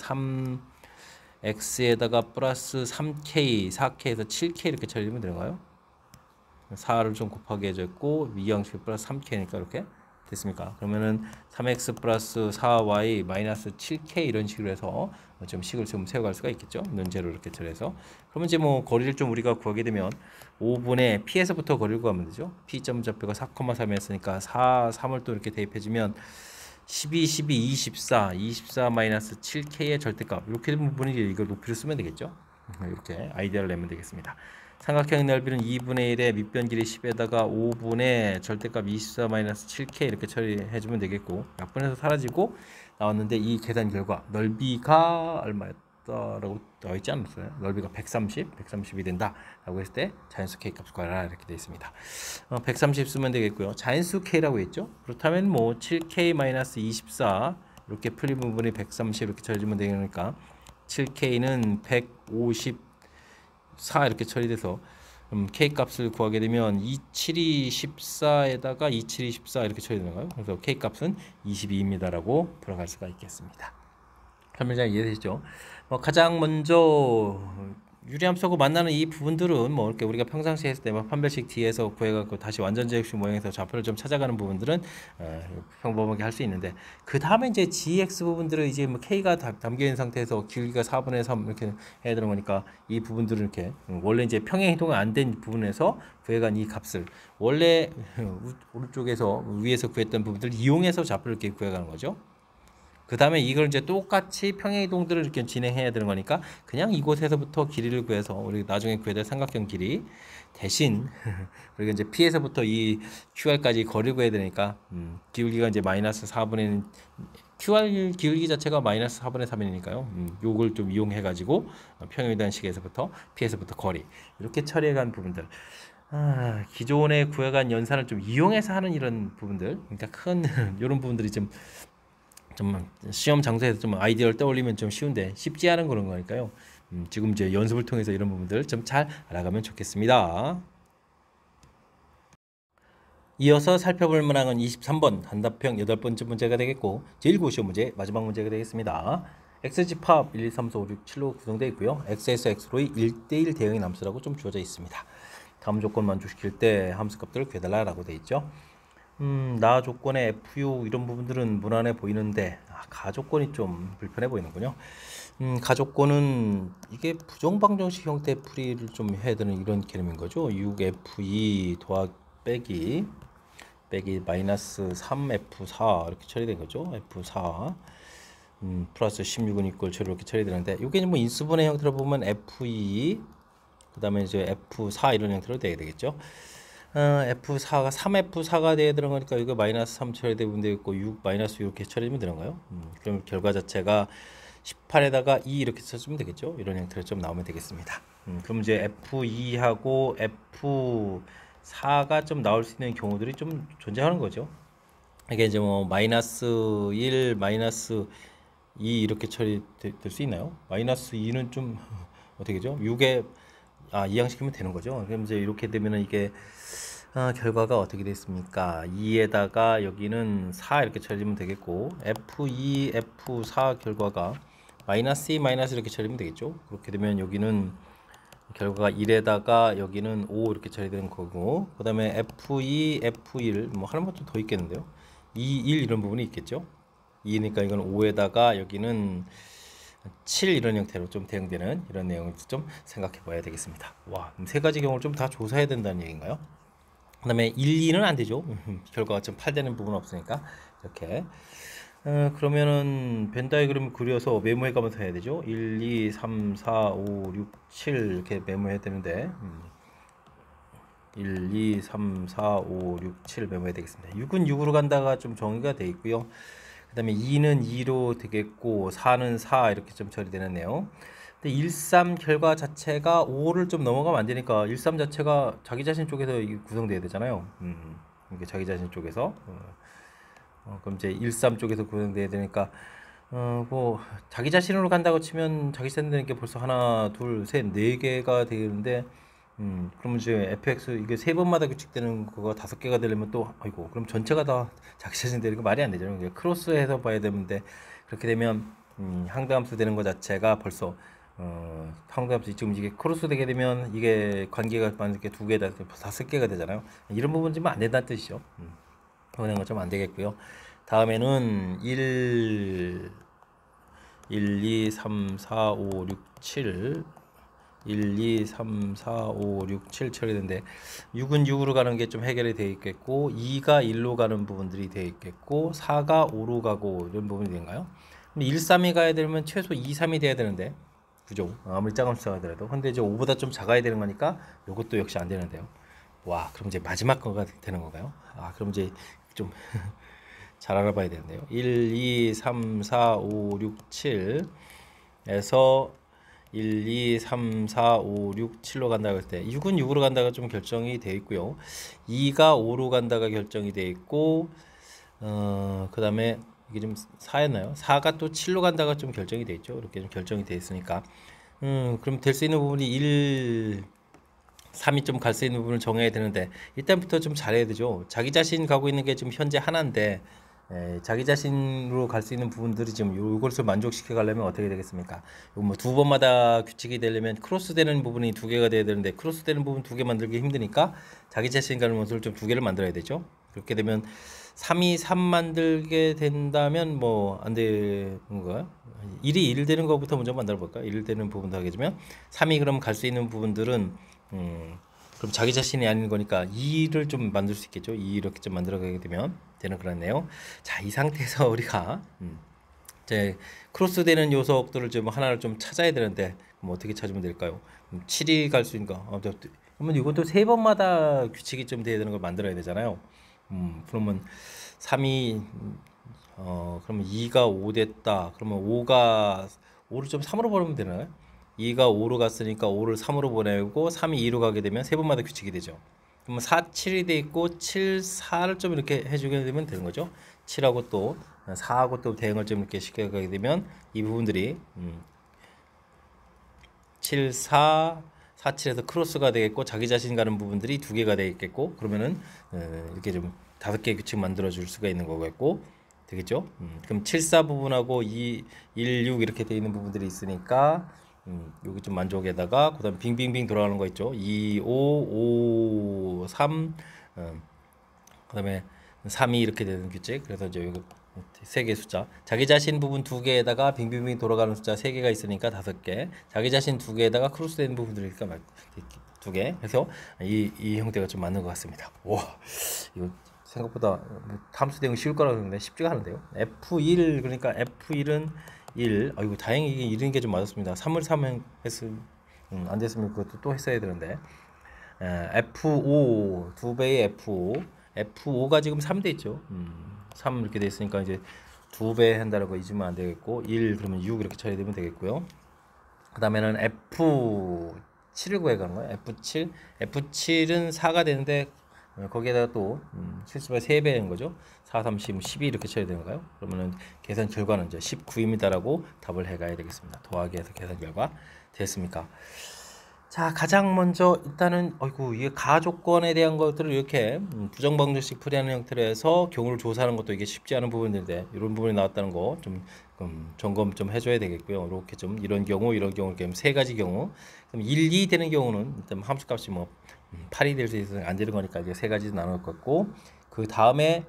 3x에다가 플러스 3k 4k에서 7k 이렇게 처리하면 되는가요? 4를 좀 곱하기 해줬고 위양식 플러스 3k니까 이렇게 됐습니까? 그러면은 3x 플러스 4y 마이너스 7k 이런 식으로 해서 좀 식을 좀 세워갈 수가 있겠죠. 논제로 이렇게 처리해서 그러면 이제 뭐 거리를 좀 우리가 구하게 되면 5분의 p에서부터 거리를 구하면 되죠. p점 좌표가 4,3이었으니까 4, 3을 또 이렇게 대입해주면 12, 12, 24, 24 마이너스 7k의 절대값 이렇게 된 부분이 이거 높이를 쓰면 되겠죠. 이렇게 아이디어를 내면 되겠습니다. 삼각형 넓이는 2분의 1에 밑변 길이 10에다가 5분의 절대값 24-7k 이렇게 처리해주면 되겠고 약분해서 사라지고 나왔는데 이 계산 결과 넓이가 얼마였다라고 나와 있지 않았어요? 넓이가 130이 된다 라고 했을 때 자연수 k 값 구하라 이렇게 되어 있습니다. 130 쓰면 되겠고요. 자연수 k라고 했죠? 그렇다면 뭐 7k-24 이렇게 풀린 부분이 130 이렇게 처리해주면 되니까 7k는 154 이렇게 처리돼서 k 값을 구하게 되면 2714에다가 2724 이렇게 처리되는가요? 그래서 k 값은 22입니다라고 들어갈 수가 있겠습니다. 설명 잘 이해되시죠? 가장 먼저 유리함수하고 만나는 이 부분들은 뭐 이렇게 우리가 평상시에 했을 때 판별식 뒤에서 구해갖고 다시 완전제곱식 모양에서 좌표를 좀 찾아가는 부분들은 평범하게 할 수 있는데 그 다음에 이제 GX 부분들은 이제 뭐 K가 담겨 있는 상태에서 기울기가 4분의 3 이렇게 해야 되는 거니까 이 부분들은 이렇게 원래 이제 평행 이동이 안 된 부분에서 구해간 이 값을 원래 오른쪽에서 위에서 구했던 부분들을 이용해서 좌표를 이렇게 구해가는 거죠. 그 다음에 이걸 이제 똑같이 평행이동들을 이렇게 진행해야 되는 거니까 그냥 이곳에서부터 길이를 구해서 우리 나중에 구해야 될 삼각형 길이 대신 그리고 이제 P에서부터 이 QR까지 거리를 구해야 되니까 기울기가 이제 마이너스 4분의 QR 기울기 자체가 마이너스 4분의 3이니까요. 요걸 좀 이용해 가지고 평행이동 식에서부터 P에서부터 거리 이렇게 처리해간 부분들. 기존에 구해간 연산을 좀 이용해서 하는 이런 부분들, 그러니까 큰 이런 부분들이 좀 시험 장소에서 좀 아이디어를 떠올리면 좀 쉬운데 쉽지 않은 그런 거니까요. 지금 이제 연습을 통해서 이런 부분들 좀 잘 알아가면 좋겠습니다. 이어서 살펴볼 문항은 23번 단답형 8번째 문제가 되겠고 제1고시험 문제 마지막 문제가 되겠습니다. x집합 1, 2, 3, 4, 5, 6, 7로 구성되어 있고요. x에서 x로의 1대1 대응의 함수라고 좀 주어져 있습니다. 다음 조건 만족시킬 때 함수값들을 구해달라고 되어 있죠. 나 조건의 FU 이런 부분들은 무난해 보이는데 가조건이 좀 불편해 보이는군요. 가조건은 이게 부정방정식 형태 풀이를 좀 해야 되는 이런 개념인 거죠. 6F2 더하기 빼기 마이너스 3F4 이렇게 처리된 거죠. F4 플러스 16은 이꼴 처리 이렇게 처리되는데 이게 뭐 인수분해 형태로 보면 F2 그 다음에 이제 F4 이런 형태로 되게 되겠죠. F4가 3F4가 돼야 되는 거니까 이거 마이너스 3 처리되면 되겠고 6 마이너스 이렇게 처리되면 되는가요? 그럼 결과 자체가 18에다가 2 이렇게 써주면 되겠죠. 이런 형태로 좀 나오면 되겠습니다. 그럼 이제 F2하고 F4가 좀 나올 수 있는 경우들이 좀 존재하는 거죠. 이게 이제 뭐 마이너스 1 마이너스 2 이렇게 처리될 수 있나요? 마이너스 2는 좀 어떻게 죠? 6에 이항시키면 되는 거죠. 그럼 이제 이렇게 되면은 이게 결과가 어떻게 됐습니까? 2에다가 여기는 4 이렇게 처리하면 되겠고 F2, F4 결과가 마이너스 2, 마이너스 이렇게 처리하면 되겠죠. 그렇게 되면 여기는 결과가 1에다가 여기는 5 이렇게 처리되는 거고 그 다음에 F2, F1 뭐 하나만 좀 더 있겠는데요. 2, 1 이런 부분이 있겠죠. 2니까 이건 5에다가 여기는 7 이런 형태로 좀 대응되는 이런 내용을 좀 생각해 봐야 되겠습니다. 와, 세 가지 경우를 좀 다 조사해야 된다는 얘기인가요? 그 다음에 1, 2는 안 되죠. 결과가 좀 8 되는 부분은 없으니까 이렇게 그러면은 벤 다이그램 그려서 메모해 가면서 해야 되죠. 1, 2, 3, 4, 5, 6, 7 이렇게 메모해야 되는데 1, 2, 3, 4, 5, 6, 7 메모해야 되겠습니다. 6은 6으로 간다가 좀 정의가 돼 있고요. 그 다음에 2는 2로 되겠고 4는 4 이렇게 좀 처리되는데요. 근데 13 결과 자체가 5를 좀 넘어가면 안 되니까 13 자체가 자기 자신 쪽에서 이게 구성돼야 되잖아요. 이게 자기 자신 쪽에서 그럼 이제 13 쪽에서 구성돼야 되니까 뭐 자기 자신으로 간다고 치면 자기 자신 되는 게 벌써 하나, 둘, 셋, 네 개가 되는데 그러면 이제 fx 이게 세 번마다 규칙되는 거가 다섯 개가 되려면 또 아이고 그럼 전체가 다 자기 자신 되는 거 말이 안 되잖아요. 이게 크로스해서 봐야 되는데 그렇게 되면 항등함수 되는 거 자체가 벌써 항등함수 지금 이게 크로스 되게 되면 이게 관계가 만약에 두 개다 다섯 개가 되잖아요. 이런 부분 좀 안 된다는 뜻이죠. 그런 거 좀 안 되겠고요. 다음에는 1, 2, 3, 4, 5, 6, 7 1, 2, 3, 4, 5, 6, 7 처리되는데 6은 6으로 가는 게 좀 해결이 되어 있겠고 2가 1로 가는 부분들이 되어 있겠고 4가 5로 가고 이런 부분이 된가요? 1, 3이 가야 되면 최소 2, 3이 돼야 되는데 그죠? 아무리 작은 숫자가 되더라도 근데 이제 5보다 좀 작아야 되는 거니까 이것도 역시 안 되는데요. 와 그럼 이제 마지막 거가 되는 건가요? 그럼 이제 좀 잘 알아봐야 되는데요. 1, 2, 3, 4, 5, 6, 7에서 1, 2, 3, 4, 5, 6, 7로 간다고 할 때 6은 6으로 간다가 좀 결정이 되어 있고요. 2가 5로 간다가 결정이 되어 있고 그 다음에 이게 좀 4였나요? 4가 또 7로 간다가 좀 결정이 되어 있죠. 이렇게 좀 결정이 되어 있으니까 그럼 될 수 있는 부분이 1, 3이 좀 갈 수 있는 부분을 정해야 되는데 일단부터 좀 잘해야 되죠. 자기 자신 가고 있는 게 지금 현재 하나인데 자기 자신으로 갈 수 있는 부분들이 지금 요것을 만족시켜 가려면 어떻게 되겠습니까? 뭐 두 번마다 규칙이 되려면 크로스 되는 부분이 두 개가 돼야 되는데 크로스 되는 부분 두 개 만들기 힘드니까 자기 자신 가는 것을 좀 두 개를 만들어야 되죠. 그렇게 되면 3이 3 만들게 된다면 뭐 안 되는 거야? 1이 1 되는 것부터 먼저 만들어 볼까? 1 되는 부분도 하게 되면 3이 그럼 갈 수 있는 부분들은 그럼 자기 자신이 아닌 거니까 2를 좀 만들 수 있겠죠. 2 이렇게 좀 만들어 가게 되면 되는 그렇네요. 자, 이 상태에서 우리가 이제 크로스 되는 요소들을 좀 하나를 좀 찾아야 되는데 그럼 어떻게 찾으면 될까요? 7이 갈 수 있는가? 그러면 이것도 세 번마다 규칙이 좀 돼야 되는 걸 만들어야 되잖아요. 그러면 3이 그러면 2가 5 됐다. 그러면 5를 좀 3으로 보내면 되나요? 2가 5로 갔으니까 5를 3으로 보내고 3이 2로 가게 되면 세 번마다 규칙이 되죠. 그러면 4, 7이 돼 있고 7, 4를 좀 이렇게 해주게 되면 되는 거죠. 7하고 또 4하고 또 대응을 좀 이렇게 시켜가게 되면 이 부분들이 7, 4, 4, 7에서 크로스가 되겠고 자기 자신 가는 부분들이 두 개가 되겠고 그러면은 이렇게 좀 다섯 개의 규칙 만들어 줄 수가 있는 거겠고 되겠죠. 그럼 7, 4 부분하고 2, 1, 6 이렇게 되어 있는 부분들이 있으니까 여기 좀 만족에다가 그다음 빙빙빙 돌아가는 거 있죠. 2, 5, 5, 3 그다음에 3이 이렇게 되는 규칙. 그래서 이제 여기 세 개 숫자. 자기 자신 부분 두 개에다가 빙빙빙 돌아가는 숫자 세 개가 있으니까 다섯 개. 자기 자신 두 개에다가 크로스되는 부분들이니까 두 개. 그래서 이 형태가 좀 맞는 것 같습니다. 와, 이거 생각보다 함수 대응 쉬울 거라고 했는데 쉽지가 않은데요. F1 그러니까 F1은 1. 아이고 다행히 이게 1인 게 좀 맞았습니다. 3을 3 했으면 안 됐으면 그것도 또 했어야 되는데. F5 두 배의 F5. F5가 지금 3돼 있죠. 3 이렇게 돼 있으니까 이제 두 배 한다라고 잊으면 안 되겠고 1 그러면 6 이렇게 처리되면 되겠고요. 그 다음에는 F7을 구해가는 거예요. F7 F7은 4가 되는데 거기에다가 또 실수가 3배인 거죠. 4, 3, 10, 12 이렇게 쳐야 되는 거예요. 그러면은 계산 결과는 이제 19입니다라고 답을 해가야 되겠습니다. 더하기 해서 계산 결과 됐습니까? 자, 가장 먼저 일단은 어이구 이게 가조건에 대한 것들을 이렇게 부정방정식 풀이하는 형태로 해서 경우를 조사하는 것도 이게 쉽지 않은 부분인데 이런 부분이 나왔다는 거 좀 점검 좀 해줘야 되겠고요. 이렇게 좀 이런 경우 이렇게 세 가지 경우 그럼 1, 2 되는 경우는 일단 함수값이 뭐 8이 될 수 있어서 안 되는 거니까 이제 세 가지 나눌 것 같고 그 다음에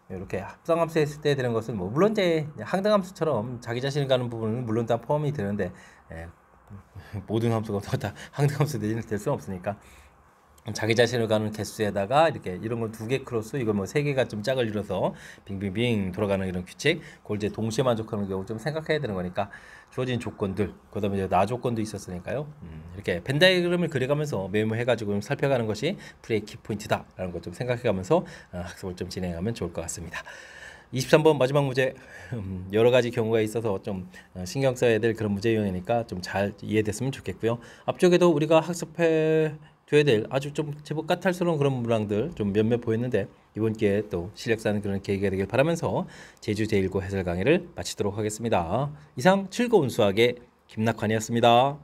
이렇게 합성함수 했을 때 되는 것은 뭐 물론 이제 항등함수처럼 자기 자신을 가는 부분은 물론 다 포함이 되는데 모든 함수가 다 항등함수 될 수는 없으니까 자기 자신을 가는 개수에다가 이렇게 이런 건 2개 크로스, 이거 뭐 3개가 좀 짝을 이뤄서 빙빙빙 돌아가는 이런 규칙, 그걸 이제 동시에 만족하는 경우 좀 생각해야 되는 거니까 주어진 조건들, 그다음에 이제 나 조건도 있었으니까요. 이렇게 벤 다이그램을 그려가면서 메모해가지고 좀 살펴가는 것이 프레이 키포인트다라는 것 좀 생각해가면서 학습을 좀 진행하면 좋을 것 같습니다. 23번 마지막 문제, 여러 가지 경우가 있어서 좀 신경 써야 될 그런 문제 유형이니까 좀 잘 이해됐으면 좋겠고요. 앞쪽에도 우리가 학습해 줘야 될 아주 좀 제법 까탈스러운 그런 문항들 좀 몇몇 보였는데, 이번 기회에 또 실력 쌓는 그런 계기가 되길 바라면서 제주 제1고 해설 강의를 마치도록 하겠습니다. 이상 즐거운 수학의 김낙환이었습니다.